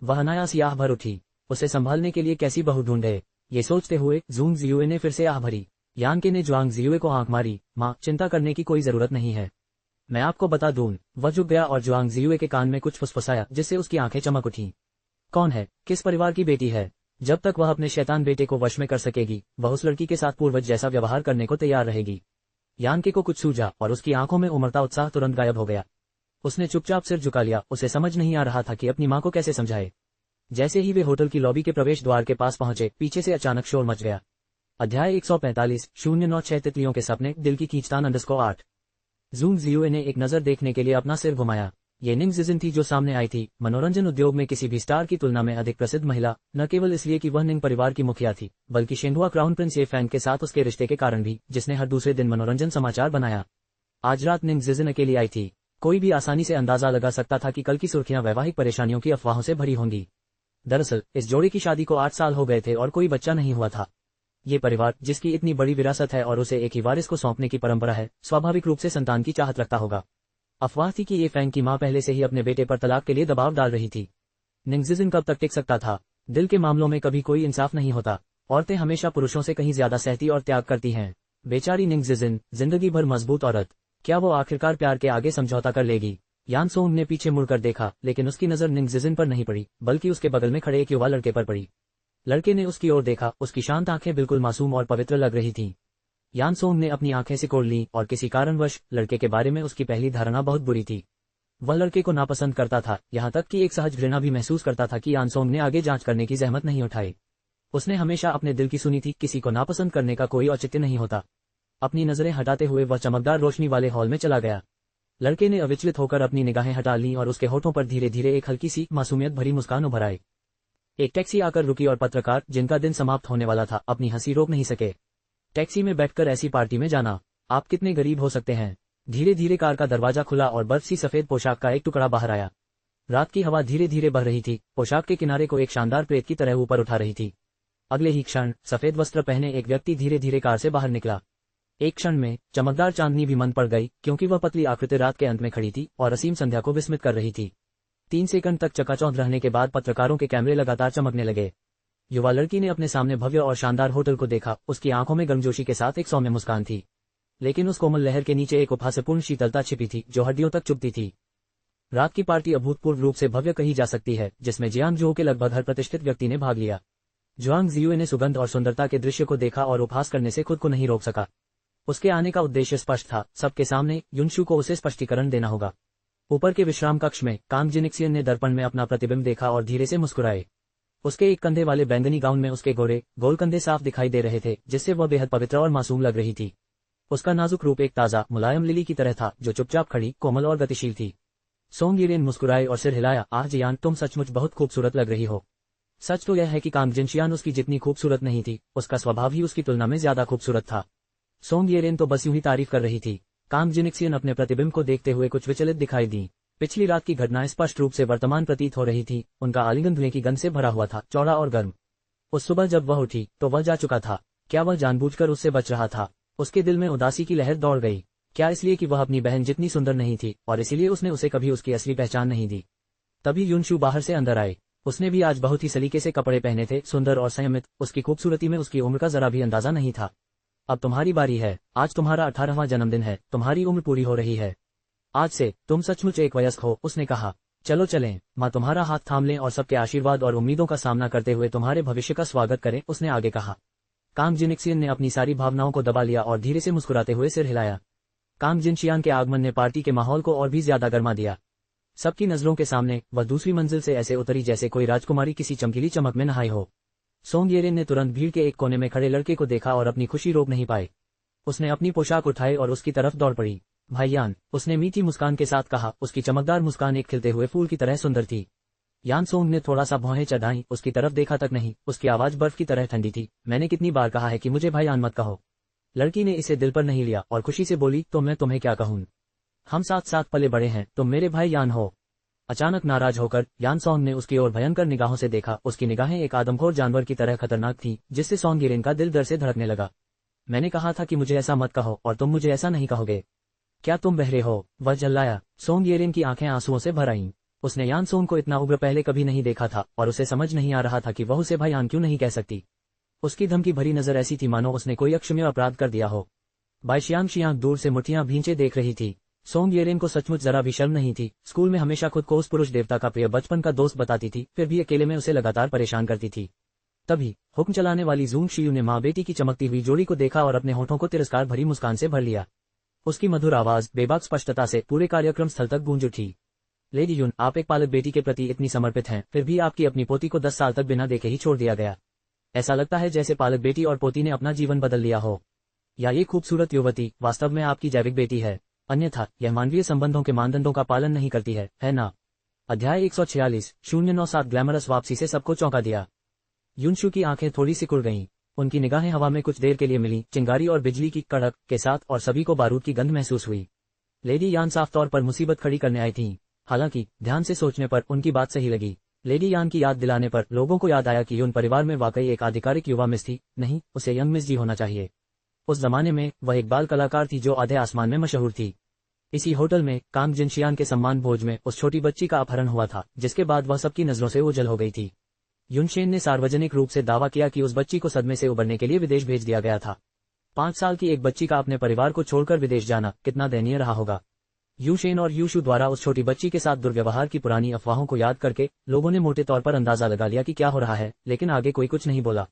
वह अनायास आह भर उठी, उसे संभालने के लिए कैसी बहू ढूंढे। ये सोचते हुए जूंग जियुए ने फिर से आह भरी। यानके ने जुआंग जियुए को आंख मारी, मां, चिंता करने की कोई जरूरत नहीं है, मैं आपको बता दूं। वह झुक गया और जुआंग जियुए के कान में कुछ फुसफुसाया, जिससे उसकी आंखें चमक उठीं। कौन है, किस परिवार की बेटी है। जब तक वह अपने शैतान बेटे को वश में कर सकेगी, वह उस लड़की के साथ पूर्वज जैसा व्यवहार करने को तैयार रहेगी। यानके को कुछ सूझा और उसकी आंखों में उमड़ता उत्साह तुरंत गायब हो गया। उसने चुपचाप सिर झुका लिया, उसे समझ नहीं आ रहा था कि अपनी मां को कैसे समझाए। जैसे ही वे होटल की लॉबी के प्रवेश द्वार के पास पहुंचे, पीछे से अचानक शोर मच गया। अध्याय 145 096 तितलियों के सपने, दिल की खींचतान _8। जूंग जियुए ने एक नजर देखने के लिए अपना सिर घुमाया। ये निंग जिजिन थी जो सामने आई थी, मनोरंजन उद्योग में किसी भी स्टार की तुलना में अधिक प्रसिद्ध महिला, न केवल इसलिए कि वह निंग परिवार की मुखिया थी, बल्कि शेंहुआ क्राउन प्रिंस ये फैन के साथ उसके रिश्ते के कारण भी, जिसने हर दूसरे दिन मनोरंजन समाचार बनाया। आज रात निंग जिजिन अकेली आई थी। कोई भी आसानी से अंदाजा लगा सकता था कि कल की सुर्खियां वैवाहिक परेशानियों की अफवाहों से भरी होंगी। दरअसल इस जोड़ी की शादी को 8 साल हो गए थे और कोई बच्चा नहीं हुआ था। ये परिवार, जिसकी इतनी बड़ी विरासत है और उसे एक ही वारिस को सौंपने की परंपरा है, स्वाभाविक रूप से संतान की चाहत रखता होगा। अफवाह थी कि ये फैंग की मां पहले से ही अपने बेटे पर तलाक के लिए दबाव डाल रही थी। निंग जिजिन कब तक टिक सकता था। दिल के मामलों में कभी कोई इंसाफ नहीं होता। औरतें हमेशा पुरुषों से कहीं ज्यादा सहती और त्याग करती हैं। बेचारी निंग जिजिन, जिंदगी भर मजबूत औरत, क्या वो आखिरकार प्यार के आगे समझौता कर लेगी। यान सोंग ने पीछे मुड़कर देखा, लेकिन उसकी नजर निंग जिजिन पर नहीं पड़ी, बल्कि उसके बगल में खड़े एक युवा लड़के पर पड़ी। लड़के ने उसकी ओर देखा, उसकी शांत आंखें बिल्कुल मासूम और पवित्र लग रही थीं। यान सोंग ने अपनी आंखें सिकोड़ लीं और किसी कारणवश लड़के के बारे में उसकी पहली धारणा बहुत बुरी थी। वह लड़के को नापसंद करता था, यहाँ तक कि एक सहज घृणा भी महसूस करता था कि यान सोंग ने आगे जांच करने की जहमत नहीं उठाई। उसने हमेशा अपने दिल की सुनी थी, किसी को नापसंद करने का कोई औचित्य नहीं होता। अपनी नजरें हटाते हुए वह चमकदार रोशनी वाले हॉल में चला गया। लड़के ने अविचलित होकर अपनी निगाहें हटा लीं और उसके होठों पर धीरे धीरे एक हल्की सी मासूमियत भरी मुस्कान उभर आई। एक टैक्सी आकर रुकी और पत्रकार, जिनका दिन समाप्त होने वाला था, अपनी हंसी रोक नहीं सके। टैक्सी में बैठकर ऐसी पार्टी में जाना, आप कितने गरीब हो सकते हैं। धीरे धीरे कार का दरवाजा खुला और बर्फ सी सफेद पोशाक का एक टुकड़ा बाहर आया। रात की हवा धीरे धीरे बह रही थी, पोशाक के किनारे को एक शानदार प्रेत की तरह ऊपर उठा रही थी। अगले ही क्षण सफेद वस्त्र पहने एक व्यक्ति धीरे धीरे कार से बाहर निकला। एक क्षण में चमकदार चांदनी भी मन पड़ गई, क्योंकि वह पतली आकृति रात के अंत में खड़ी थी और असीम संध्या को विस्मित कर रही थी। 3 सेकंड तक चकाचौंध रहने के बाद पत्रकारों के कैमरे लगातार चमकने लगे। युवा लड़की ने अपने सामने भव्य और शानदार होटल को देखा, उसकी आंखों में गर्मजोशी के साथ एक सौम्य मुस्कान थी, लेकिन उस कोमल लहर के नीचे एक उपहासपूर्ण शीतलता छिपी थी, जो हड्डियों तक चुभती थी। रात की पार्टी अभूतपूर्व रूप से भव्य कही जा सकती है, जिसमें जियांग जुओ के लगभग हर प्रतिष्ठित व्यक्ति ने भाग लिया। जुआंग जियुए ने सुगंध और सुंदरता के दृश्य को देखा और उपहास करने से खुद को नहीं रोक सका। उसके आने का उद्देश्य स्पष्ट था, सबके सामने युनशु को उसे स्पष्टीकरण देना होगा। ऊपर के विश्राम कक्ष में कांग जिनिक्सियन ने दर्पण में अपना प्रतिबिंब देखा और धीरे से मुस्कुराए। उसके एक कंधे वाले बैंगनी गाउन में उसके गोरे गोल कंधे साफ दिखाई दे रहे थे, जिससे वह बेहद पवित्र और मासूम लग रही थी। उसका नाजुक रूप एक ताजा मुलायम लिली की तरह था, जो चुपचाप खड़ी, कोमल और गतिशील थी। सोंग यिरेन मुस्कुराए और सिर हिलाया, आह जियान, तुम सचमुच बहुत खूबसूरत लग रही हो। सच तो यह है कि कांग जिनशियान उसकी जितनी खूबसूरत नहीं थी, उसका स्वभाव ही उसकी तुलना में ज्यादा खूबसूरत था। सोंग यिरेन तो बस यूं ही तारीफ कर रही थी। कांग जिनिक्सियन अपने प्रतिबिंब को देखते हुए कुछ विचलित दिखाई दी। पिछली रात की घटनाएं स्पष्ट रूप से वर्तमान प्रतीत हो रही थी। उनका आलिंगन धुएं की गंध से भरा हुआ था, चौड़ा और गर्म। उस सुबह जब वह उठी तो वह जा चुका था। क्या वह जानबूझकर उससे बच रहा था? उसके दिल में उदासी की लहर दौड़ गई। क्या इसलिए कि वह अपनी बहन जितनी सुंदर नहीं थी और इसीलिए उसने उसे कभी उसकी असली पहचान नहीं दी? तभी युनशु बाहर से अंदर आए। उसने भी आज बहुत ही सलीके से कपड़े पहने थे, सुंदर और संयमित। उसकी खूबसूरती में उसकी उम्र का जरा भी अंदाजा नहीं था। अब तुम्हारी बारी है। आज तुम्हारा 18वां जन्मदिन है, तुम्हारी उम्र पूरी हो रही है। आज से तुम सचमुच एक वयस्क हो, उसने कहा। चलो चलें, माँ तुम्हारा हाथ थाम लें और सबके आशीर्वाद और उम्मीदों का सामना करते हुए तुम्हारे भविष्य का स्वागत करें, उसने आगे कहा। कांग जिनक्सियन ने अपनी सारी भावनाओं को दबा लिया और धीरे से मुस्कुराते हुए सिर हिलाया। कांग जिनशियान के आगमन ने पार्टी के माहौल को और भी ज्यादा गर्मा दिया। सबकी नजरों के सामने वह दूसरी मंजिल से ऐसे उतरी जैसे कोई राजकुमारी किसी चमकीली चमक में नहाई हो। सोंग येरेन ने तुरंत भीड़ के एक कोने में खड़े लड़के को देखा और अपनी खुशी रोक नहीं पाई। उसने अपनी पोशाक उठाई और उसकी तरफ दौड़ पड़ी। भाई यान, उसने मीठी मुस्कान के साथ कहा। उसकी चमकदार मुस्कान एक खिलते हुए फूल की तरह सुंदर थी। यान सोंग ने थोड़ा सा भौहें चढ़ाई, उसकी तरफ देखा तक नहीं। उसकी आवाज बर्फ की तरह ठंडी थी। मैंने कितनी बार कहा है कि मुझे भाई यान मत कहो। लड़की ने इसे दिल पर नहीं लिया और खुशी से बोली, तो मैं तुम्हें क्या कहूँ, हम साथ साथ पले बड़े हैं, तुम मेरे भाई यान हो। अचानक नाराज होकर यान सोंग ने उसकी ओर भयंकर निगाहों से देखा। उसकी निगाहें एक आदमखोर जानवर की तरह खतरनाक थीं, जिससे सोंग येरेन का दिल डर से धड़कने लगा। मैंने कहा था कि मुझे ऐसा मत कहो और तुम मुझे ऐसा नहीं कहोगे। क्या तुम बहरे हो? वह झल्लाया। सोंग येरेन की आंखें आंसुओं से भर आईं। उसने यान सोंग को इतना उग्र पहले कभी नहीं देखा था और उसे समझ नहीं आ रहा था कि वह उसे भाई यान क्यों नहीं कह सकती। उसकी धमकी भरी नजर ऐसी थी मानो उसने कोई अक्षम्य अपराध कर दिया हो। बाईशियांग शियांग दूर से मुठियां भींचे देख रही थी। सोंग येरेन को सचमुच जरा भी शर्म नहीं थी। स्कूल में हमेशा खुद को उस पुरुष देवता का प्रिय बचपन का दोस्त बताती थी, फिर भी अकेले में उसे लगातार परेशान करती थी। तभी हुक्म चलाने वाली जूंग शियू ने माँ बेटी की चमकती हुई जोड़ी को देखा और अपने होठों को तिरस्कार भरी मुस्कान से भर लिया। उसकी मधुर आवाज बेबाक स्पष्टता से पूरे कार्यक्रम स्थल तक गूंज उठी। लेडी यून, आप एक पालक बेटी के प्रति इतनी समर्पित हैं, फिर भी आपकी अपनी पोती को 10 साल तक बिना देखे ही छोड़ दिया गया। ऐसा लगता है जैसे पालक बेटी और पोती ने अपना जीवन बदल लिया हो। या ये खूबसूरत युवती वास्तव में आपकी जैविक बेटी है, अन्यथा यह मानवीय संबंधों के मानदंडों का पालन नहीं करती है ना? अध्याय 146 097 ग्लैमरस वापसी से सबको चौंका दिया। युनशु की आंखें थोड़ी सिकुड़ गईं। उनकी निगाहें हवा में कुछ देर के लिए मिली, चिंगारी और बिजली की कड़क के साथ, और सभी को बारूद की गंध महसूस हुई। लेडी यान साफ तौर पर मुसीबत खड़ी करने आई थीं। हालांकि ध्यान से सोचने पर उनकी बात सही लगी। लेडी यान की याद दिलाने पर लोगों को याद आया कि यून परिवार में वाकई एक आधिकारिक युवा मिस थी। नहीं, उसे यंग मिस जी होना चाहिए। उस जमाने में वह एक बाल कलाकार थी जो आधे आसमान में मशहूर थी। इसी होटल में कांग जिनशियान के सम्मान भोज में उस छोटी बच्ची का अपहरण हुआ था, जिसके बाद वह सबकी नजरों से ओझल हो गई थी। युनशेन ने सार्वजनिक रूप से दावा किया कि उस बच्ची को सदमे से उबरने के लिए विदेश भेज दिया गया था। 5 साल की एक बच्ची का अपने परिवार को छोड़कर विदेश जाना कितना दयनीय रहा होगा। यूशेन और यूशु द्वारा उस छोटी बच्ची के साथ दुर्व्यवहार की पुरानी अफवाहों को याद करके लोगों ने मोटे तौर पर अंदाजा लगा लिया कि क्या हो रहा है, लेकिन आगे कोई कुछ नहीं बोला।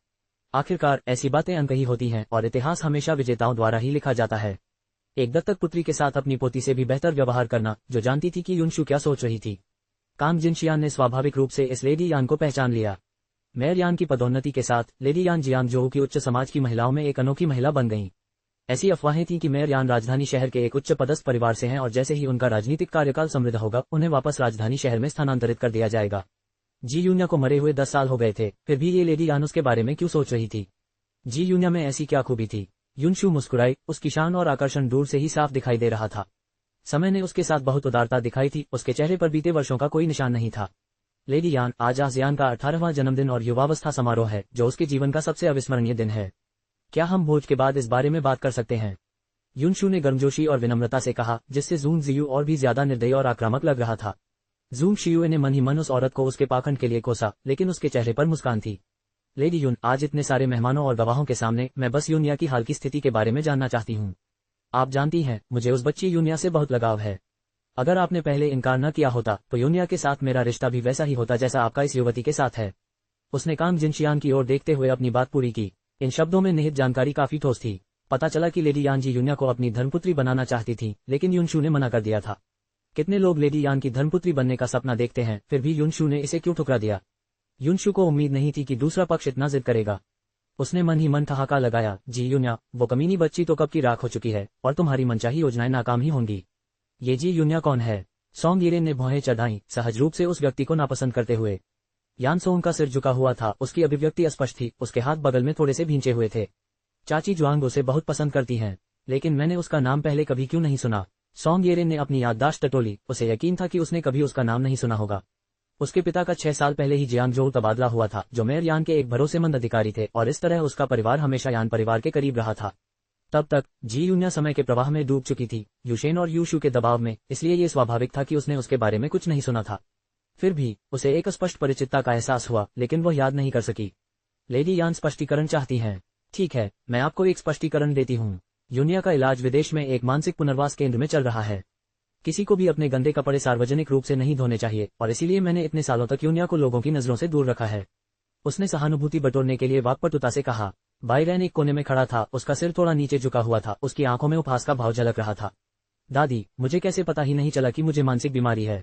आखिरकार ऐसी बातें अनकही होती हैं और इतिहास हमेशा विजेताओं द्वारा ही लिखा जाता है। एक दत्तक पुत्री के साथ अपनी पोती से भी बेहतर व्यवहार करना, जो जानती थी कि युनशु क्या सोच रही थी। कांग जिनशियान ने स्वाभाविक रूप से इस लेडी यान को पहचान लिया। मेयर यान की पदोन्नति के साथ लेडी यान जियांगजोऊ की उच्च समाज की महिलाओं में एक अनोखी महिला बन गईं। ऐसी अफवाहें थीं कि मेयर यान राजधानी शहर के एक उच्च पदस्थ परिवार से हैं और जैसे ही उनका राजनीतिक कार्यकाल समृद्ध होगा, उन्हें वापस राजधानी शहर में स्थानांतरित कर दिया जाएगा। जी यून्या को मरे हुए 10 साल हो गए थे, फिर भी ये लेडी यान उसके बारे में क्यों सोच रही थी? जी यून्या में ऐसी क्या खूबी थी? युनशु मुस्कुराई। उसकी शान और आकर्षण दूर से ही साफ दिखाई दे रहा था। समय ने उसके साथ बहुत उदारता दिखाई थी। उसके चेहरे पर बीते वर्षों का कोई निशान नहीं था। लेडी यान, आज आसियान का 18वां जन्मदिन और युवावस्था समारोह है, जो उसके जीवन का सबसे अविस्मरणीय दिन है। क्या हम भोज के बाद इस बारे में बात कर सकते हैं? युनशु ने गर्मजोशी और विनम्रता से कहा, जिससे जूंग जियू और भी ज्यादा निर्दयी और आक्रामक लग रहा था। जूंग शियुए ने मन ही मन उस औरत को उसके पाखंड के लिए कोसा, लेकिन उसके चेहरे पर मुस्कान थी। लेडी यून, आज इतने सारे मेहमानों और गवाहों के सामने मैं बस यूनिया की हाल की स्थिति के बारे में जानना चाहती हूँ। आप जानती हैं, मुझे उस बच्ची यूनिया से बहुत लगाव है। अगर आपने पहले इनकार न किया होता तो यूनिया के साथ मेरा रिश्ता भी वैसा ही होता जैसा आपका इस युवती के साथ है। उसने कांग जिनशियान की ओर देखते हुए अपनी बात पूरी की। इन शब्दों में निहित जानकारी काफी ठोस थी। पता चला कि लेडी यान जी यूनिया को अपनी धर्मपुत्री बनाना चाहती थी, लेकिन युनशु ने मना कर दिया था। कितने लोग लेडी यान की धर्मपुत्री बनने का सपना देखते हैं, फिर भी युनशु ने इसे क्यों ठुकरा दिया? युनशु को उम्मीद नहीं थी कि दूसरा पक्ष इतना जिद करेगा। उसने मन ही मन ठहाका लगाया, जी यूनिया, वो कमीनी बच्ची तो कब की राख हो चुकी है और तुम्हारी मनचाही योजनाएं नाकाम ही होंगी। ये जी यूनिया कौन है? सोंग येरेन ने भौहें चढ़ाई, सहज रूप से उस व्यक्ति को नापसंद करते हुए। यान सोंग का सिर झुका हुआ था, उसकी अभिव्यक्ति अस्पष्ट थी, उसके हाथ बगल में थोड़े से भींचे हुए थे। चाची जुआंग उसे बहुत पसंद करती हैं, लेकिन मैंने उसका नाम पहले कभी क्यों नहीं सुना? सोंग येरेन ने अपनी याददाश्त टटोली। उसे यकीन था कि उसने कभी उसका नाम नहीं सुना होगा। उसके पिता का 6 साल पहले ही जियांगजोऊ तबादला हुआ था, जो मेयर यान के एक भरोसेमंद अधिकारी थे, और इस तरह उसका परिवार हमेशा यान परिवार के करीब रहा था। तब तक जी यूनिया समय के प्रवाह में डूब चुकी थी, यूशेन और यूशु के दबाव में, इसलिए ये स्वाभाविक था कि उसने उसके बारे में कुछ नहीं सुना था। फिर भी उसे एक स्पष्ट परिचितता का एहसास हुआ, लेकिन वह याद नहीं कर सकी। लेडी यान स्पष्टीकरण चाहती हैं। ठीक है, मैं आपको एक स्पष्टीकरण देती हूँ। यूनिया का इलाज विदेश में एक मानसिक पुनर्वास केंद्र में चल रहा है। किसी को भी अपने गंदे कपड़े सार्वजनिक रूप से नहीं धोने चाहिए, और इसीलिए मैंने इतने सालों तक यूनिया को लोगों की नजरों से दूर रखा है। उसने सहानुभूति बटोरने के लिए वाकपटुता से कहा। बाइरन एक कोने में खड़ा था, उसका सिर थोड़ा नीचे झुका हुआ था, उसकी आंखों में उपहास का भाव झलक रहा था। दादी, मुझे कैसे पता ही नहीं चला कि मुझे मानसिक बीमारी है।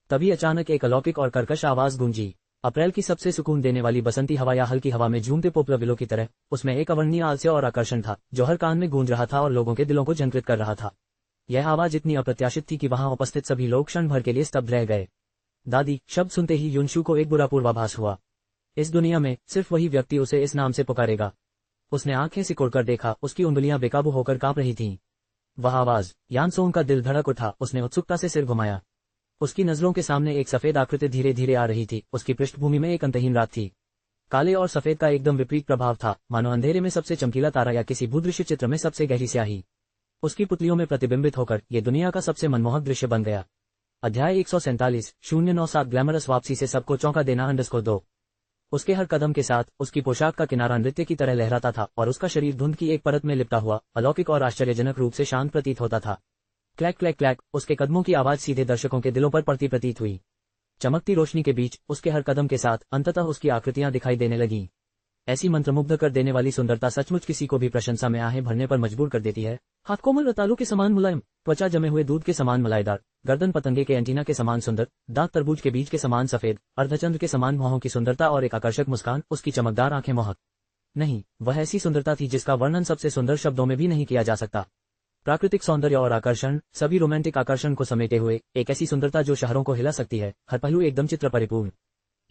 तभी अचानक एक अलौकिक और कर्कश आवाज गूंजी। अप्रैल की सबसे सुकून देने वाली बसंती हवा या हल्की हवा में झूमते पोपला बिलों की तरह उसमें एक अवर्णनीय आलस्य और आकर्षण था, जो हर कान में गूंज रहा था और लोगों के दिलों को झंकृत कर रहा था। यह आवाज इतनी अप्रत्याशित थी कि वहां उपस्थित सभी लोग क्षण भर के लिए स्तब्ध रह गए। दादी शब्द सुनते ही युनशु को एक बुरा पूर्वाभास हुआ। इस दुनिया में सिर्फ वही व्यक्ति उसे इस नाम से पुकारेगा। उसने आंखें सिकोड़कर देखा, उसकी उंगलियां बेकाबू होकर कांप रही थीं। वह आवाज, यानसोंग का दिल धड़क उठा, उसने उत्सुकता से सिर घुमाया। उसकी नजरों के सामने एक सफेद आकृति धीरे धीरे आ रही थी, उसकी पृष्ठभूमि में एक अंतहीन रात थी। काले और सफेद का एकदम विपरीत प्रभाव था, मानो अंधेरे में सबसे चमकीला तारा या किसी भूदृश्य चित्र में सबसे गहरी स्याही। उसकी पुतलियों में प्रतिबिंबित होकर ये दुनिया का सबसे मनमोहक दृश्य बन गया। अध्याय 147-097 ग्लैमरस वापसी से सबको चौंका देना _2। उसके हर कदम के साथ उसकी पोशाक का किनारा नृत्य की तरह लहराता था और उसका शरीर धुंध की एक परत में लिपटा हुआ अलौकिक और आश्चर्यजनक रूप से शांत प्रतीत होता था। क्लैक क्लैक क्लैक, उसके कदमों की आवाज सीधे दर्शकों के दिलों पर पड़ती प्रतीत हुई। चमकती रोशनी के बीच उसके हर कदम के साथ अंततः उसकी आकृतियां दिखाई देने लगीं। ऐसी मंत्रमुग्ध कर देने वाली सुंदरता सचमुच किसी को भी प्रशंसा में आहें भरने पर मजबूर कर देती है। हाथ कोमल रतालू के समान मुलायम, त्वचा जमे हुए दूध के समान मलाईदार, गर्दन पतंगे के एंटीना के समान सुंदर, दांत तरबूज के बीज के समान सफेद, अर्धचंद्र के समान भौहों की सुंदरता और एक आकर्षक मुस्कान, उसकी चमकदार आंखें मोहक। नहीं, वह ऐसी सुंदरता थी जिसका वर्णन सबसे सुंदर शब्दों में भी नहीं किया जा सकता। प्राकृतिक सौंदर्य और आकर्षण, सभी रोमांटिक आकर्षण को समेटे हुए एक ऐसी सुंदरता जो शहरों को हिला सकती है, हर पहलू एकदम चित्र परिपूर्ण।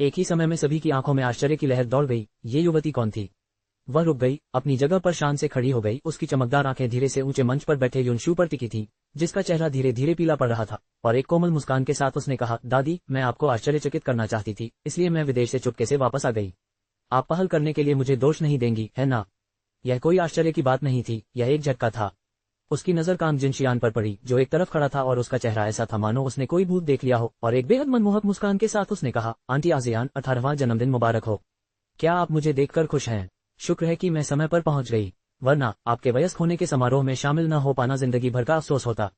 एक ही समय में सभी की आंखों में आश्चर्य की लहर दौड़ गई। ये युवती कौन थी? वह रुक गई, अपनी जगह पर शान से खड़ी हो गई। उसकी चमकदार आंखें धीरे से ऊंचे मंच पर बैठे युनशु पर टिकी थी, जिसका चेहरा धीरे धीरे पीला पड़ रहा था, और एक कोमल मुस्कान के साथ उसने कहा, दादी, मैं आपको आश्चर्यचकित करना चाहती थी, इसलिए मैं विदेश से चुपके से वापस आ गई। आप पहल करने के लिए मुझे दोष नहीं देंगी, है ना? यह कोई आश्चर्य की बात नहीं थी, यह एक झटका था। उसकी नजर काम जिनशियान पर पड़ी, जो एक तरफ खड़ा था, और उसका चेहरा ऐसा था मानो उसने कोई भूत देख लिया हो, और एक बेहद मनमोहक मुस्कान के साथ उसने कहा, आंटी आजियान, 18वां जन्मदिन मुबारक हो। क्या आप मुझे देखकर खुश हैं? शुक्र है कि मैं समय पर पहुंच गई, वरना आपके वयस्क होने के समारोह में शामिल न हो पाना जिंदगी भर का अफसोस होता।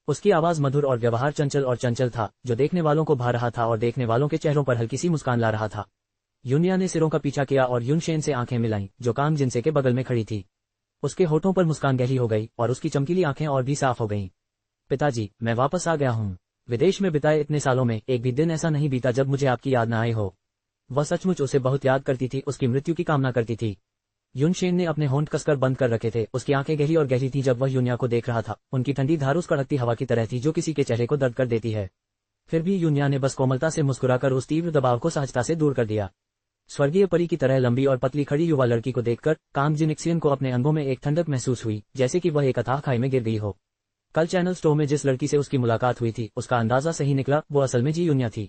उसकी आवाज मधुर और व्यवहार चंचल और चंचल था, जो देखने वालों को भा रहा था और देखने वालों के चेहरों पर हल्की सी मुस्कान ला रहा था। यूनिया ने सिरों का पीछा किया और युनशेन से आंखें मिलाईं, जो कांग जिनसे के बगल में खड़ी थी। उसके होठों पर मुस्कान गहरी हो गई और उसकी चमकीली आंखें और भी साफ हो गईं। पिताजी, मैं वापस आ गया हूँ। विदेश में बिताए इतने सालों में एक भी दिन ऐसा नहीं बीता जब मुझे आपकी याद न आई हो। वह सचमुच उसे बहुत याद करती थी, उसकी मृत्यु की कामना करती थी। युनशेन ने अपने होंठ कसकर बंद कर रखे थे, उसकी आंखें गहरी और गहरी थी जब वह यूनिया को देख रहा था। उनकी ठंडी धार उस कड़कती हवा की तरह थी जो किसी के चेहरे को दर्द कर देती है। फिर भी यूनिया ने बस कोमलता से मुस्कुराकर उस तीव्र दबाव को सहजता से दूर कर दिया। स्वर्गीय परी की तरह लंबी और पतली खड़ी युवा लड़की को देखकर कांग जिनिक्सियन को अपने अंगों में एक ठंडक महसूस हुई, जैसे कि वह एक अथाह खाई में गिर गई हो। कल चैनल स्टोर में जिस लड़की से उसकी मुलाकात हुई थी, उसका अंदाजा सही निकला, वो असल में जी यूनिया थी।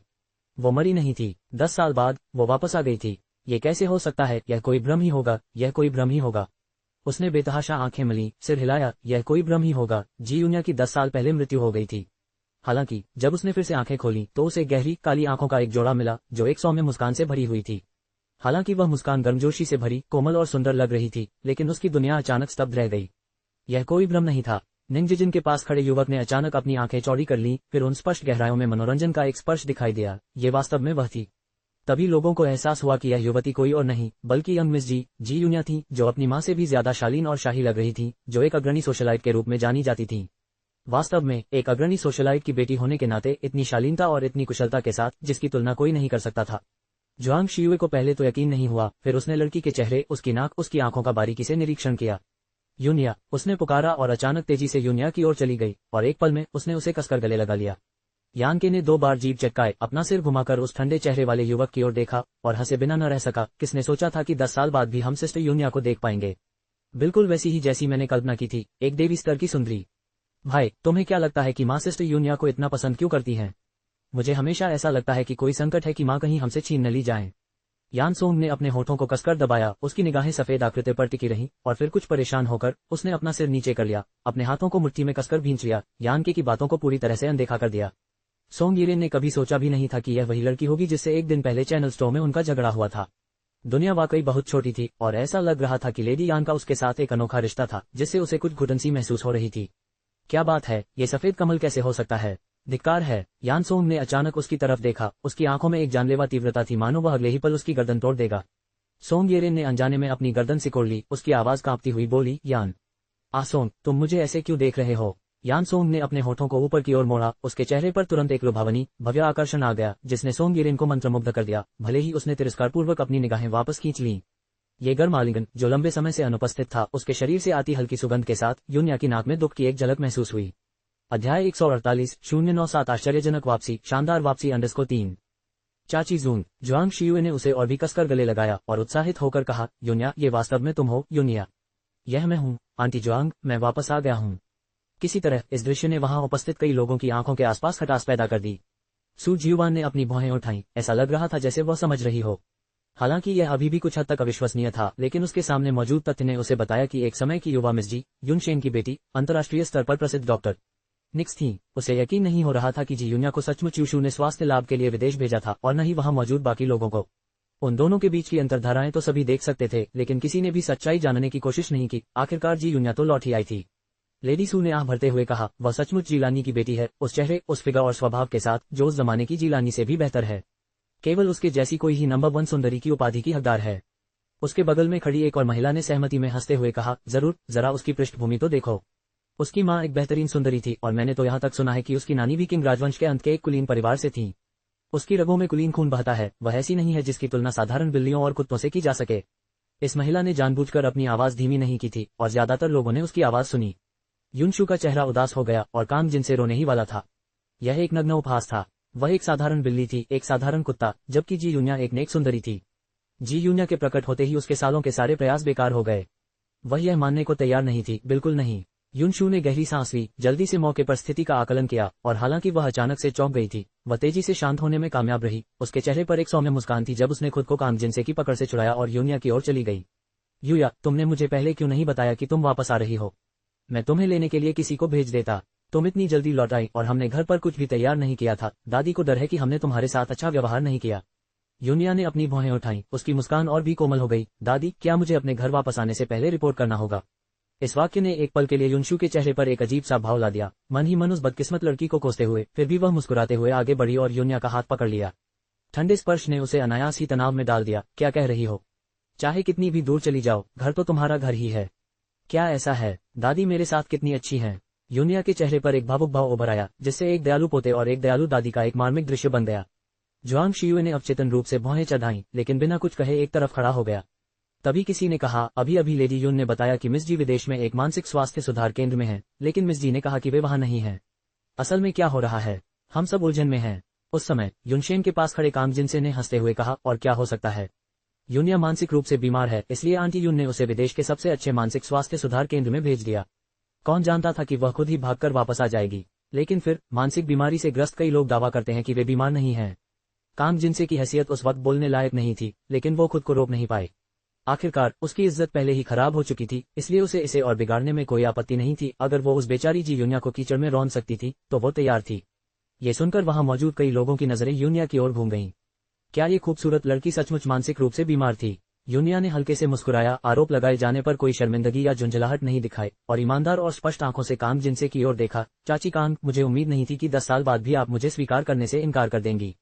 वो मरी नहीं थी। 10 साल बाद वो वापस आ गई थी। ये कैसे हो सकता है? यह कोई भ्रम ही होगा, यह कोई भ्रम ही होगा। उसने बेतहाशा आंखें मली, सिर हिलाया। यह कोई भ्रम ही होगा। जी यूनिया की 10 साल पहले मृत्यु हो गई थी। हालांकि जब उसने फिर से आंखें खोली तो उसे गहरी काली आंखों का एक जोड़ा मिला, जो एक सौम्य मुस्कान से भरी हुई थी। हालांकि वह मुस्कान गर्मजोशी से भरी, कोमल और सुंदर लग रही थी, लेकिन उसकी दुनिया अचानक स्तब्ध रह गई। यह कोई भ्रम नहीं था। निंगजिजिन के पास खड़े युवक ने अचानक अपनी आंखें चौड़ी कर लीं, फिर उन स्पष्ट गहराइयों में मनोरंजन का एक स्पर्श दिखाई दिया। ये वास्तव में वह थी। तभी लोगों को एहसास हुआ कि यह युवती कोई और नहीं बल्कि यंग मिस जी यूनिया थी, जो अपनी मां से भी ज्यादा शालीन और शाही लग रही थी, जो एक अग्रणी सोशलाइट के रूप में जानी जाती थी। वास्तव में एक अग्रणी सोशलाइट की बेटी होने के नाते इतनी शालीनता और इतनी कुशलता के साथ जिसकी तुलना कोई नहीं कर सकता था। जुआंग शियुए को पहले तो यकीन नहीं हुआ, फिर उसने लड़की के चेहरे, उसकी नाक, उसकी आंखों का बारीकी से निरीक्षण किया। यूनिया, उसने पुकारा और अचानक तेजी से यूनिया की ओर चली गई, और एक पल में उसने उसे कसकर गले लगा लिया। यानके ने 2 बार जीभ चटकाए, अपना सिर घुमाकर उस ठंडे चेहरे वाले युवक की ओर देखा और हंसे बिना न रह सका। किसने सोचा था कि 10 साल बाद भी हम सिस्टर यूनिया को देख पाएंगे? बिल्कुल वैसी ही जैसी मैंने कल्पना की थी, एक देवी स्तर की सुंदरी। भाई, तुम्हें क्या लगता है कि माँ सिस्टर यूनिया को इतना पसंद क्यों करती हैं? मुझे हमेशा ऐसा लगता है कि कोई संकट है कि माँ कहीं हमसे छीन न ली जाए। यानसोंग ने अपने होठों को कसकर दबाया, उसकी निगाहें सफेद आकृति पर टिकी रहीं, और फिर कुछ परेशान होकर उसने अपना सिर नीचे कर लिया, अपने हाथों को मुट्ठी में कसकर भींच लिया, यानके की बातों को पूरी तरह से अनदेखा कर दिया। सोंग यिरेन ने कभी सोचा भी नहीं था कि यह वही लड़की होगी जिससे एक दिन पहले चैनल स्टोर में उनका झगड़ा हुआ था। दुनिया वाकई बहुत छोटी थी और ऐसा लग रहा था कि लेडी यान का उसके साथ एक अनोखा रिश्ता था जिससे उसे कुछ घुटन सी महसूस हो रही थी। क्या बात है, ये सफेद कमल कैसे हो सकता है? धिक्कार है। यान सोंग ने अचानक उसकी तरफ देखा, उसकी आंखों में एक जानलेवा तीव्रता थी, मानो वह अगले ही पल उसकी गर्दन तोड़ देगा। सोंग येरेन ने अनजाने में अपनी गर्दन सिकोड़ ली, उसकी आवाज कांपती हुई बोली, यान। सोंग, तुम मुझे ऐसे क्यों देख रहे हो? यान सोंग ने अपने होठों को ऊपर की ओर मोड़ा, उसके चेहरे पर तुरंत एक लुभावनी भव्य आकर्षण आ गया जिसने सोंग येरेन को मंत्रमुग्ध कर दिया। भले ही उसने तिरस्कारपूर्वक अपनी निगाहें वापस खींच लीं। ये गर्म आलिंगन, जो लंबे समय से अनुपस्थित था, उसके शरीर से आती हल्की सुगंध के साथ युन्या की नाक में दुख की एक झलक महसूस हुई। अध्याय 148 097 आश्चर्यजनक वापसी, शानदार वापसी _3। चाची जून जुआंग शियुए ने उसे और भी कसकर गले लगाया और उत्साहित होकर कहा, युन्या, ये वास्तव में तुम हो? युन्या, यह मैं हूँ आंटी जुआंग, मैं वापस आ गया हूँ। किसी तरह इस दृश्य ने वहां उपस्थित कई लोगों की आंखों के आसपास खटास पैदा कर दी। सू जियुआन ने अपनी भौहें उठाईं, ऐसा लग रहा था जैसे वह समझ रही हो। हालांकि यह अभी भी कुछ हद तक अविश्वसनीय था, लेकिन उसके सामने मौजूद तथ्य ने उसे बताया कि एक समय की युवा मिस जी युनशेन की बेटी अंतर्राष्ट्रीय स्तर पर प्रसिद्ध डॉक्टर निक्स थी। उसे यकीन नहीं हो रहा था कि जी युन्या को सचमुच यूशु ने स्वास्थ्य लाभ के लिए विदेश भेजा था और न ही वहां मौजूद बाकी लोगों को। उन दोनों के बीच की अंतर्धाराएं तो सभी देख सकते थे, लेकिन किसी ने भी सच्चाई जानने की कोशिश नहीं की। आखिरकार जी युन्या तो लौट ही आई थी। लेडी सू ने आह भरते हुए कहा, वह सचमुच जीलानी की बेटी है, उस चेहरे, उस फिगर और स्वभाव के साथ जो उस जमाने की जीलानी से भी बेहतर है। केवल उसके जैसी कोई ही नंबर 1 सुंदरी की उपाधि की हकदार है। उसके बगल में खड़ी एक और महिला ने सहमति में हंसते हुए कहा, जरूर, जरा उसकी पृष्ठभूमि तो देखो। उसकी माँ एक बेहतरीन सुंदरी थी और मैंने तो यहाँ तक सुना है कि उसकी नानी भी किंग राजवंश के अंत के एक कुलीन परिवार से थी। उसकी रगों में कुलीन खून बहता है, वह ऐसी नहीं है जिसकी तुलना साधारण बिल्लियों और कुत्तों से की जा सके। इस महिला ने जानबूझकर अपनी आवाज धीमी नहीं की थी और ज्यादातर लोगों ने उसकी आवाज सुनी। युनशु का चेहरा उदास हो गया और कांग जिनसे रोने ही वाला था। यह एक नग्न उपहास था। वह एक साधारण बिल्ली थी, एक साधारण कुत्ता, जबकि जी युन्या एक नेक सुंदरी थी। जी युन्या के प्रकट होते ही उसके सालों के सारे प्रयास बेकार हो गए। वह यह मानने को तैयार नहीं थी, बिल्कुल नहीं। युनशु ने गहरी सांस ली, जल्दी से मौके पर स्थिति का आकलन किया और हालांकि वह अचानक से चौंक गई थी, वह तेजी से शांत होने में कामयाब रही। उसके चेहरे पर एक सौम्य मुस्कान थी जब उसने खुद को कांग जिनसे की पकड़ से छुड़ाया और युन्या की ओर चली गई। युया, तुमने मुझे पहले क्यों नहीं बताया कि तुम वापस आ रही हो? मैं तुम्हें लेने के लिए किसी को भेज देता। तुम इतनी जल्दी लौट आई और हमने घर पर कुछ भी तैयार नहीं किया था। दादी को डर है कि हमने तुम्हारे साथ अच्छा व्यवहार नहीं किया। युन्या ने अपनी भौहें उठाई, उसकी मुस्कान और भी कोमल हो गई। दादी, क्या मुझे अपने घर वापस आने से पहले रिपोर्ट करना होगा? इस वाक्य ने एक पल के लिए युनशु के चेहरे पर एक अजीब सा भाव ला दिया, मन ही मन उस बदकिस्मत लड़की को कोसते हुए। फिर भी वह मुस्कुराते हुए आगे बढ़ी और युन्या का हाथ पकड़ लिया। ठंडे स्पर्श ने उसे अनायास ही तनाव में डाल दिया। क्या कह रही हो? चाहे कितनी भी दूर चली जाओ, घर तो तुम्हारा घर ही है। क्या ऐसा है? दादी मेरे साथ कितनी अच्छी हैं। युन्या के चेहरे पर एक भावुक भाव उभर आया, जिससे एक दयालु पोते और एक दयालु दादी का एक मार्मिक दृश्य बन गया। जुआंग शियुए ने अवचेतन रूप से भौहें चढ़ाईं, लेकिन बिना कुछ कहे एक तरफ खड़ा हो गया। तभी किसी ने कहा, अभी अभी लेडी युन ने बताया कि मिस जी विदेश में एक मानसिक स्वास्थ्य सुधार केंद्र में हैं, लेकिन मिस जी ने कहा कि वे वहां नहीं हैं। असल में क्या हो रहा है? हम सब उलझन में हैं। उस समय युनशेन के पास खड़े कांग जिनसे ने हंसते हुए कहा, और क्या हो सकता है? युन्या मानसिक रूप से बीमार है, इसलिए आंटी युन ने उसे विदेश के सबसे अच्छे मानसिक स्वास्थ्य सुधार केंद्र में भेज दिया। कौन जानता था कि वह खुद ही भागकर वापस आ जाएगी। लेकिन फिर मानसिक बीमारी से ग्रस्त कई लोग दावा करते हैं कि वे बीमार नहीं हैं। कांग जिनसे की हैसियत उस वक्त बोलने लायक नहीं थी, लेकिन वो खुद को रोक नहीं पाए। आखिरकार उसकी इज्जत पहले ही खराब हो चुकी थी, इसलिए उसे इसे और बिगाड़ने में कोई आपत्ति नहीं थी। अगर वो उस बेचारी जी युन्या को कीचड़ में रौंद सकती थी तो वो तैयार थी। ये सुनकर वहां मौजूद कई लोगों की नजरें युन्या की ओर घूम गईं। क्या ये खूबसूरत लड़की सचमुच मानसिक रूप से बीमार थी? युन्या ने हल्के से मुस्कुराया, आरोप लगाए जाने पर कोई शर्मिंदगी या झुंझलाहट नहीं दिखाई और ईमानदार और स्पष्ट आंखों से कांग जिनसे की ओर देखा। चाची कांग, मुझे उम्मीद नहीं थी कि 10 साल बाद भी आप मुझे स्वीकार करने से इनकार कर देंगी।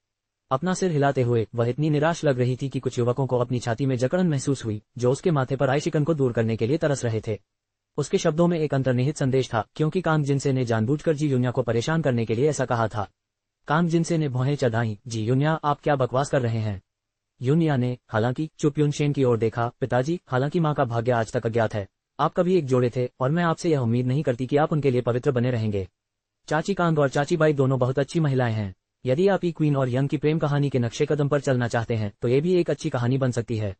अपना सिर हिलाते हुए वह इतनी निराश लग रही थी कि कुछ युवकों को अपनी छाती में जकड़न महसूस हुई, जो उसके माथे पर आई शिकन को दूर करने के लिए तरस रहे थे। उसके शब्दों में एक अंतर्निहित संदेश था, क्योंकि कांग जिनसे ने जानबूझकर जी युन्या को परेशान करने के लिए ऐसा कहा था। कांग जिनसे ने भौहें चढ़ाईं, जी युन्या, आप क्या बकवास कर रहे हैं? युन्या ने हालांकि चुप युनशेन की ओर देखा। पिताजी, हालांकि माँ का भाग्य आज तक अज्ञात है। आप कभी एक जोड़े थे और मैं आपसे यह उम्मीद नहीं करती कि आप उनके लिए पवित्र बने रहेंगे। चाची कांग और चाची बाई दोनों बहुत अच्छी महिलाएं हैं। यदि आप ई क्वीन और यंग की प्रेम कहानी के नक्शे कदम पर चलना चाहते हैं तो ये भी एक अच्छी कहानी बन सकती है।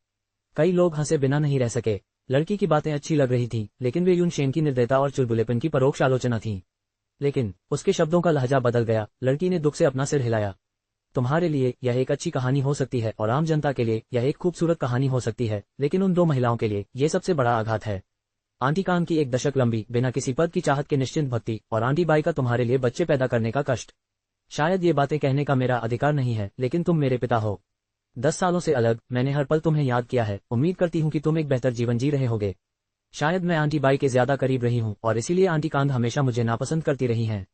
कई लोग हंसे बिना नहीं रह सके। लड़की की बातें अच्छी लग रही थी, लेकिन वे युनशेन की निर्दयता और चुलबुलेपन की परोक्ष आलोचना थी। लेकिन उसके शब्दों का लहजा बदल गया। लड़की ने दुख से अपना सिर हिलाया। तुम्हारे लिए यह एक अच्छी कहानी हो सकती है और आम जनता के लिए यह एक खूबसूरत कहानी हो सकती है, लेकिन उन दो महिलाओं के लिए यह सबसे बड़ा आघात है। आंटी कांग की 1 दशक लंबी बिना किसी पद की चाहत के निश्चिंत भक्ति और आंटी बाई का तुम्हारे लिए बच्चे पैदा करने का कष्ट। शायद ये बातें कहने का मेरा अधिकार नहीं है, लेकिन तुम मेरे पिता हो। 10 सालों से अलग मैंने हर पल तुम्हें याद किया है। उम्मीद करती हूँ कि तुम एक बेहतर जीवन जी रहे होगे। शायद मैं आंटी बाई के ज्यादा करीब रही हूँ और इसीलिए आंटी कांद हमेशा मुझे नापसंद करती रही हैं।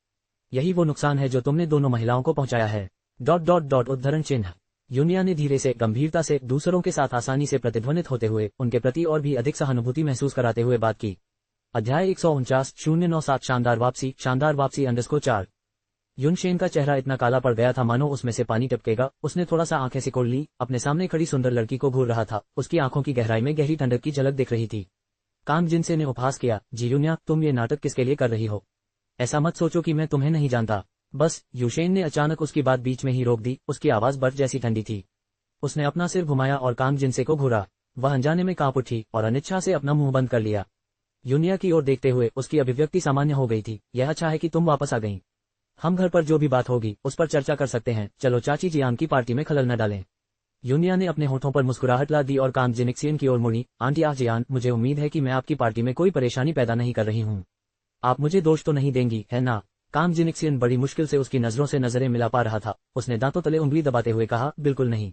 यही वो नुकसान है जो तुमने दोनों महिलाओं को पहुंचाया है। ... उद्धरण चिन्ह। यूनिया ने धीरे से, गंभीरता से, दूसरों के साथ आसानी से प्रतिध्वनित होते हुए, उनके प्रति और भी अधिक सहानुभूति महसूस कराते हुए बात की। अध्याय 149 शानदार वापसी _4। युनशेन का चेहरा इतना काला पड़ गया था मानो उसमें से पानी टपकेगा। उसने थोड़ा सा आंखें सिकोड़ ली, अपने सामने खड़ी सुंदर लड़की को घूर रहा था। उसकी आंखों की गहराई में गहरी ठंडक की झलक दिख रही थी। कांग जिनसे ने उपहास किया, जी यूनिया, तुम ये नाटक किसके लिए कर रही हो? ऐसा मत सोचो कि मैं तुम्हें नहीं जानता। बस। युशेन ने अचानक उसकी बात बीच में ही रोक दी। उसकी आवाज बर्फ जैसी ठंडी थी। उसने अपना सिर घुमाया और कांग जिनसे को घूरा। वह अनजाने में कांप उठी और अनिच्छा से अपना मुंह बंद कर लिया। यूनिया की ओर देखते हुए उसकी अभिव्यक्ति सामान्य हो गई थी। यह अच्छा है कि तुम वापस आ गईं। हम घर पर जो भी बात होगी उस पर चर्चा कर सकते हैं। चलो चाची जियान की पार्टी में खलल न डालें। यूनिया ने अपने होठों पर मुस्कुराहट ला दी और कांग जिनिक्सियन की ओर मुड़ी। आंटी जियान, मुझे उम्मीद है कि मैं आपकी पार्टी में कोई परेशानी पैदा नहीं कर रही हूँ। आप मुझे दोष तो नहीं देंगी, है ना? कांग जिनिक्सियन बड़ी मुश्किल से उसकी नजरों से नजरें मिला पा रहा था। उसने दांतों तले उंगली दबाते हुए कहा, बिल्कुल नहीं।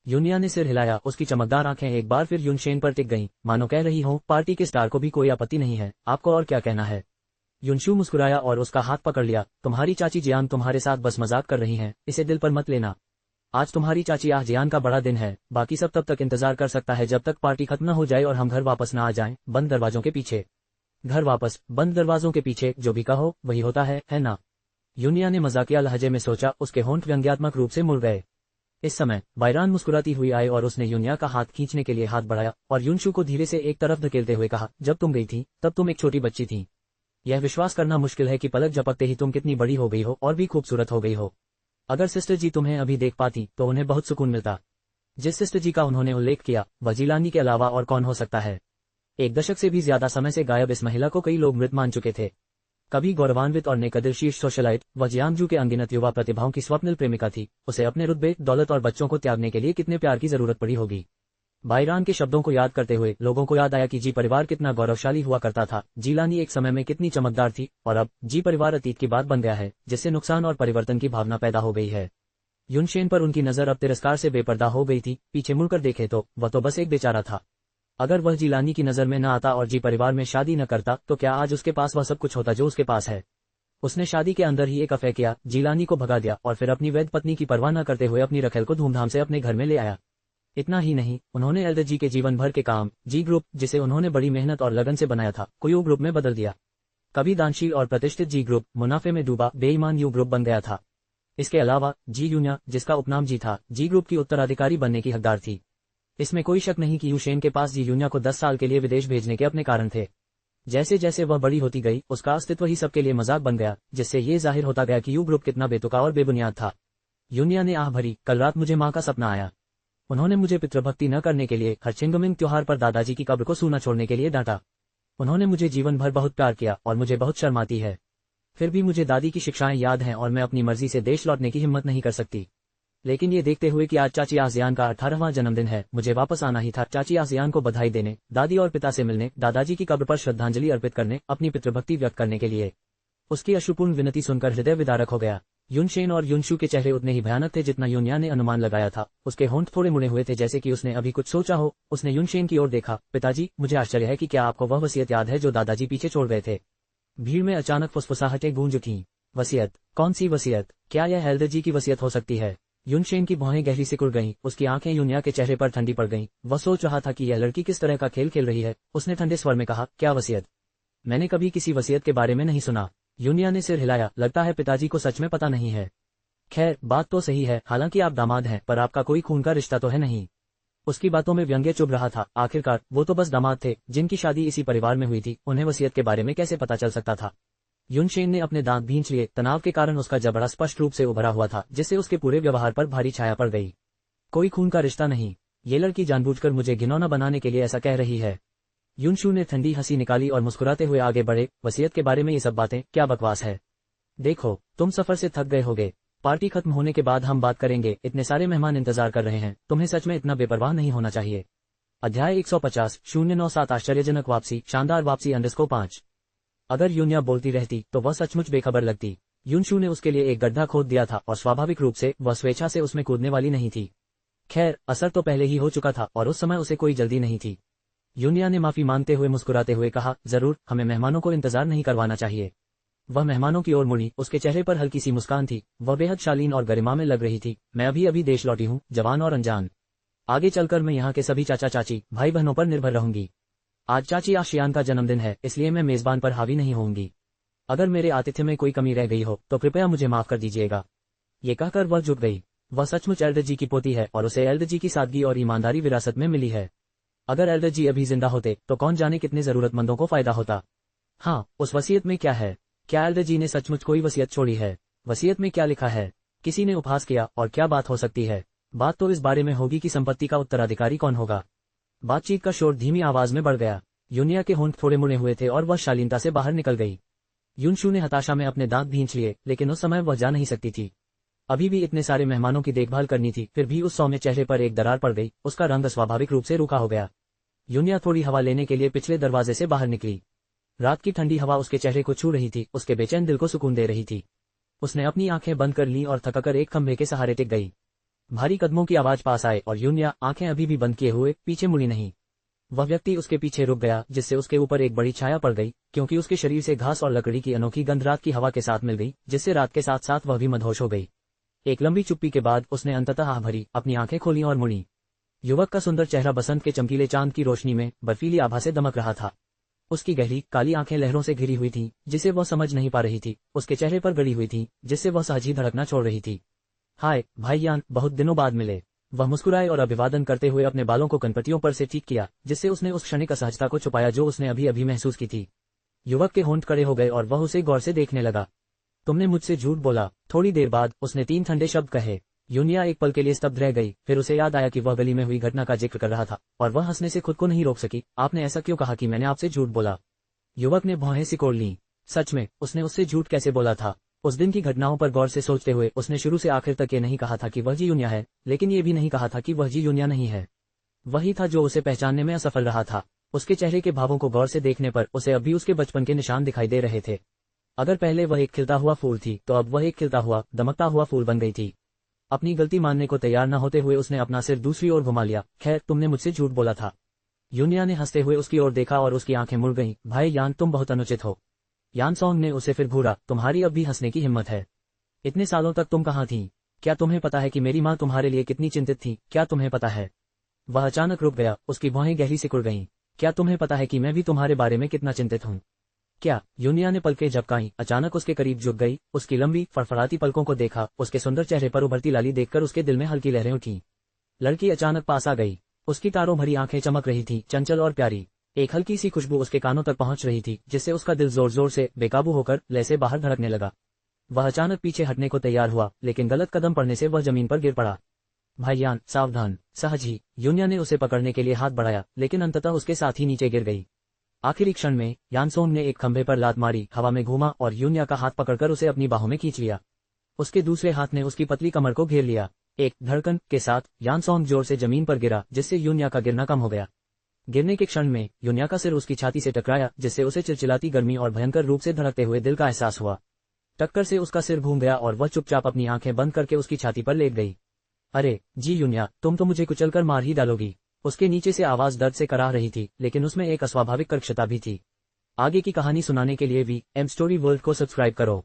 यूनिया ने सिर हिलाया। उसकी चमकदार आंखें एक बार फिर युनशेन पर टिक गईं, मानो कह रही हो, पार्टी के स्टार को भी कोई आपत्ति नहीं है, आपको और क्या कहना है? युनशु मुस्कुराया और उसका हाथ पकड़ लिया। तुम्हारी चाची जियान तुम्हारे साथ बस मजाक कर रही हैं, इसे दिल पर मत लेना। आज तुम्हारी चाची जियान का बड़ा दिन है। बाकी सब तब तक इंतजार कर सकता है जब तक पार्टी खत्म न हो जाए और हम घर वापस न आ जाएं, बंद दरवाजों के पीछे। घर वापस, बंद दरवाजों के पीछे, जो भी कहो वही होता है ना? यूनिया ने मजाकिया लहजे में सोचा। उसके होंठ व्यंग्यात्मक रूप से मुड़ गए। इस समय बायरान मुस्कुराती हुई आई और उसने यूनिया का हाथ खींचने के लिए हाथ बढ़ाया और युनशु को धीरे से एक तरफ धकेलते हुए कहा, जब तुम गई थी तब तुम एक छोटी बच्ची थी। यह विश्वास करना मुश्किल है कि पलक झपकते ही तुम कितनी बड़ी हो गई हो और भी खूबसूरत हो गई हो। अगर सिस्टर जी तुम्हें अभी देख पाती तो उन्हें बहुत सुकून मिलता। जिस सिस्टर जी का उन्होंने उल्लेख किया वह जिलानी के अलावा और कौन हो सकता है? 1 दशक से भी ज्यादा समय से गायब इस महिला को कई लोग मृत मान चुके थे। कभी गौरवान्वित और नेकदिल शीर्ष सोशलाइट, वह जियांगजू के अनगिनत युवा प्रतिभाओं की स्वप्निल प्रेमिका थी। उसे अपने रुतबे, दौलत और बच्चों को त्यागने के लिए कितने प्यार की जरूरत पड़ी होगी। बायरान के शब्दों को याद करते हुए लोगों को याद आया कि जी परिवार कितना गौरवशाली हुआ करता था। जिलानी एक समय में कितनी चमकदार थी और अब जी परिवार अतीत की बात बन गया है, जिससे नुकसान और परिवर्तन की भावना पैदा हो गई है। युनशेन पर उनकी नजर अब तिरस्कार से बेपर्दा हो गई थी। पीछे मुड़कर देखे तो वह तो बस एक बेचारा था। अगर वह जिलानी की नजर में न आता और जी परिवार में शादी न करता तो क्या आज उसके पास वह सब कुछ होता जो उसके पास है? उसने शादी के अंदर ही एक अफेयर किया, जिलानी को भगा दिया और फिर अपनी वैध पत्नी की परवाह न करते हुए अपनी रखेल को धूमधाम से अपने घर में ले आया। इतना ही नहीं, उन्होंने एल्डर जी के जीवन भर के काम, जी ग्रुप, जिसे उन्होंने बड़ी मेहनत और लगन से बनाया था, को यू ग्रुप में बदल दिया। कभी दानशील और प्रतिष्ठित जी ग्रुप मुनाफे में डूबा बेईमान यू ग्रुप बन गया था। इसके अलावा जी यूनिया, जिसका उपनाम जी था, जी ग्रुप की उत्तराधिकारी बनने की हकदार थी। इसमें कोई शक नहीं कि युशेन के पास जी यूनिया को 10 साल के लिए विदेश भेजने के अपने कारण थे। जैसे जैसे वह बड़ी होती गई उसका अस्तित्व ही सबके लिए मजाक बन गया, जिससे ये जाहिर होता गया कि यू ग्रुप कितना बेतुका और बेबुनियाद था। यूनिया ने आह भरी, कल रात मुझे माँ का सपना आया। उन्होंने मुझे पितृभक्ति न करने के लिए हरचिंगमिंग त्योहार पर दादाजी की कब्र को सूना छोड़ने के लिए डांटा। उन्होंने मुझे जीवन भर बहुत प्यार किया और मुझे बहुत शर्म आती है। फिर भी मुझे दादी की शिक्षाएं याद हैं और मैं अपनी मर्जी से देश लौटने की हिम्मत नहीं कर सकती। लेकिन ये देखते हुए कि आज चाची आजियान का 18वां जन्मदिन है, मुझे वापस आना ही था। चाची आजियान को बधाई देने, दादी और पिता से मिलने, दादाजी की कब्र पर श्रद्धांजलि अर्पित करने, अपनी पितृभक्ति व्यक्त करने के लिए। उसकी अश्रुपूर्ण विनती सुनकर हृदय विदारक हो गया। युनशेन और युनशु के चेहरे उतने ही भयानक थे जितना यूनिया ने अनुमान लगाया था। उसके होंठ थोड़े मुड़े हुए थे जैसे कि उसने अभी कुछ सोचा हो। उसने युनशेन की ओर देखा। पिताजी, मुझे आश्चर्य है कि क्या आपको वह वसीयत याद है जो दादाजी पीछे छोड़ गए थे? भीड़ में अचानक फुसफुसाहटें गूंज उठीं। वसीयत? कौन सी वसीयत? क्या यह हेल्डर जी की वसीयत हो सकती है? युनशेन की भौहें गहरी सिकुड़ गईं। उसकी आंखें यूनिया के चेहरे पर ठंडी पड़ गईं। वह सोच रहा था कि यह लड़की किस तरह का खेल खेल रही है। उसने ठंडे स्वर में कहा, क्या वसीयत? मैंने कभी किसी वसीयत के बारे में नहीं सुना। यूनिया ने सिर हिलाया। लगता है पिताजी को सच में पता नहीं है। खैर, बात तो सही है, हालांकि आप दामाद हैं, पर आपका कोई खून का रिश्ता तो है नहीं। उसकी बातों में व्यंग्य चुभ रहा था। आखिरकार वो तो बस दामाद थे जिनकी शादी इसी परिवार में हुई थी। उन्हें वसीयत के बारे में कैसे पता चल सकता था? युनशेन ने अपने दांत भींच लिए। तनाव के कारण उसका जबड़ा स्पष्ट रूप से उभरा हुआ था, जिससे उसके पूरे व्यवहार पर भारी छाया पड़ गई। कोई खून का रिश्ता नहीं। ये लड़की जानबूझकर मुझे घिनौना बनाने के लिए ऐसा कह रही है। युनशु ने ठंडी हंसी निकाली और मुस्कुराते हुए आगे बढ़े। वसीयत के बारे में ये सब बातें क्या बकवास है? देखो, तुम सफर से थक गए होगे। पार्टी खत्म होने के बाद हम बात करेंगे। इतने सारे मेहमान इंतजार कर रहे हैं। तुम्हें सच में इतना बेपरवाह नहीं होना चाहिए। अध्याय 150 आश्चर्यजनक वापसी शानदार वापसी _5। अगर यूनिया बोलती रहती तो वह सचमुच बेखबर लगती। युनशू ने उसके लिए एक गड्ढा खोद दिया था और स्वाभाविक रूप से वह स्वेच्छा से उसमें कूदने वाली नहीं थी। खैर, असर तो पहले ही हो चुका था और उस समय उसे कोई जल्दी नहीं थी। यूनिया ने माफी मांगते हुए मुस्कुराते हुए कहा, जरूर, हमें मेहमानों को इंतजार नहीं करवाना चाहिए। वह मेहमानों की ओर मुड़ी, उसके चेहरे पर हल्की सी मुस्कान थी, वह बेहद शालीन और गरिमा में लग रही थी। मैं अभी अभी देश लौटी हूँ, जवान और अनजान। आगे चलकर मैं यहाँ के सभी चाचा चाची, भाई बहनों पर निर्भर रहूंगी। आज चाची आशियान का जन्मदिन है, इसलिए मैं मेजबान पर हावी नहीं होंगी। अगर मेरे आतिथ्य में कोई कमी रह गई हो तो कृपया मुझे माफ कर दीजिएगा। ये कहकर वह झुक गई। वह सचमुच एल्डर जी की पोती है और उसे एल्डर जी की सादगी और ईमानदारी विरासत में मिली है। अगर एल्डर जी अभी जिंदा होते तो कौन जाने कितने जरूरतमंदों को फायदा होता। हाँ, उस वसीयत में क्या है? क्या एल्डर जी ने सचमुच कोई वसीयत छोड़ी है? वसीयत में क्या लिखा है? किसी ने उपहास किया और क्या बात हो सकती है? बात तो इस बारे में होगी कि संपत्ति का उत्तराधिकारी कौन होगा। बातचीत का शोर धीमी आवाज में बढ़ गया। यूनिया के होंठ थोड़े मुड़े हुए थे और वह शालीनता से बाहर निकल गई। युनशू ने हताशा में अपने दांत भींच लिए, लेकिन उस समय वह जा नहीं सकती थी। अभी भी इतने सारे मेहमानों की देखभाल करनी थी, फिर भी उस सौम्य चेहरे पर एक दरार पड़ गई, उसका रंग स्वाभाविक रूप से रूखा हो गया। यूनिया थोड़ी हवा लेने के लिए पिछले दरवाजे से बाहर निकली। रात की ठंडी हवा उसके चेहरे को छू रही थी, उसके बेचैन दिल को सुकून दे रही थी। उसने अपनी आंखें बंद कर ली और थकाकर एक खंभे के सहारे टिक गई। भारी कदमों की आवाज पास आए और यूनिया आंखें अभी भी बंद किए हुए पीछे मुड़ी नहीं। वह व्यक्ति उसके पीछे रुक गया, जिससे उसके ऊपर एक बड़ी छाया पड़ गई, क्योंकि उसके शरीर से घास और लकड़ी की अनोखी गंध रात की हवा के साथ मिल गई, जिससे रात के साथ साथ वह भी मदहोश हो गई। एक लंबी चुप्पी के बाद उसने अंततः आह भरी, अपनी आंखें खोली और मुड़ी। युवक का सुंदर चेहरा बसंत के चमकीले चांद की रोशनी में बर्फीली आभा से दमक रहा था। उसकी गहरी काली आंखें लहरों से घिरी हुई थीं, जिसे वह समझ नहीं पा रही थी, उसके चेहरे पर गड़ी हुई थीं, जिससे वह सहज ही धड़कना छोड़ रही थी। हाय भाईयान, बहुत दिनों बाद मिले। वह मुस्कुराए और अभिवादन करते हुए अपने बालों को कनपटियों पर से ठीक किया, जिससे उसने उस क्षणिक असहजता को छुपाया जो उसने अभी अभी महसूस की थी। युवक के होंठ खड़े हो गए और वह उसे गौर से देखने लगा। तुमने मुझसे झूठ बोला। थोड़ी देर बाद उसने 3 ठंडे शब्द कहे। यूनिया एक पल के लिए स्तब्ध रह गई, फिर उसे याद आया कि वह गली में हुई घटना का जिक्र कर रहा था और वह हंसने से खुद को नहीं रोक सकी। आपने ऐसा क्यों कहा कि मैंने आपसे झूठ बोला? युवक ने भौहें सिकोड़ लीं। सच में उसने उससे झूठ कैसे बोला था? उस दिन की घटनाओं पर गौर से सोचते हुए उसने शुरू से आखिर तक ये नहीं कहा था कि वह जी यूनिया है, लेकिन ये भी नहीं कहा था कि वह जी यूनिया नहीं है। वही था जो उसे पहचानने में असफल रहा था। उसके चेहरे के भावों को गौर से देखने पर उसे अब भी उसके बचपन के निशान दिखाई दे रहे थे। अगर पहले वह एक खिलता हुआ फूल थी तो अब वह एक खिलता हुआ, दमकता हुआ फूल बन गई थी। अपनी गलती मानने को तैयार न होते हुए उसने अपना सिर दूसरी ओर घुमा लिया। खैर, तुमने मुझसे झूठ बोला था। यूनिया ने हंसते हुए उसकी ओर देखा और उसकी आंखें मुड़ गईं। भाई यान, तुम बहुत अनुचित हो। यानसोंग ने उसे फिर घूरा। तुम्हारी अब भी हंसने की हिम्मत है? इतने सालों तक तुम कहाँ थीं? क्या तुम्हें पता है कि मेरी माँ तुम्हारे लिए कितनी चिंतित थी? क्या तुम्हें पता है? वह अचानक रुक गया, उसकी भौहें गहरी सिकुड़ गईं। क्या तुम्हें पता है कि मैं भी तुम्हारे बारे में कितना चिंतित हूँ? क्या? यूनिया ने पलकें झपकाईं, अचानक उसके करीब झुक गई, उसकी लंबी फड़फड़ाती पलकों को देखा, उसके सुंदर चेहरे पर उभरती लाली देखकर उसके दिल में हल्की लहरें उठीं। लड़की अचानक पास आ गई। उसकी तारों भरी आंखें चमक रही थीं, चंचल और प्यारी। एक हल्की सी खुशबू उसके कानों तक पहुंच रही थी, जिससे उसका दिल जोर जोर से बेकाबू होकर लय से बाहर धड़कने लगा। वह अचानक पीछे हटने को तैयार हुआ, लेकिन गलत कदम पड़ने से वह जमीन पर गिर पड़ा। भाईयान, सावधान। सहज ही यूनिया ने उसे पकड़ने के लिए हाथ बढ़ाया, लेकिन अंततः उसके साथ ही नीचे गिर गई। आखिरी क्षण में यानसोंग ने एक खंभे पर लात मारी, हवा में घूमा और यूनिया का हाथ पकड़कर उसे अपनी बाहों में खींच लिया। उसके दूसरे हाथ ने उसकी पतली कमर को घेर लिया। एक धड़कन के साथ यानसोंग जोर से जमीन पर गिरा, जिससे यूनिया का गिरना कम हो गया। गिरने के क्षण में यूनिया का सिर उसकी छाती से टकराया, जिससे उसे चिलचिलाती गर्मी और भयंकर रूप से धड़कते हुए दिल का एहसास हुआ। टक्कर से उसका सिर घूम गया और वह चुपचाप अपनी आंखें बंद करके उसकी छाती पर लेट गई। अरे जी यूनिया, तुम तो मुझे कुचलकर मार ही डालोगी। उसके नीचे से आवाज दर्द से कराह रही थी, लेकिन उसमें एक अस्वाभाविक कर्कशता भी थी। आगे की कहानी सुनाने के लिए VMstory वर्ल्ड को सब्सक्राइब करो।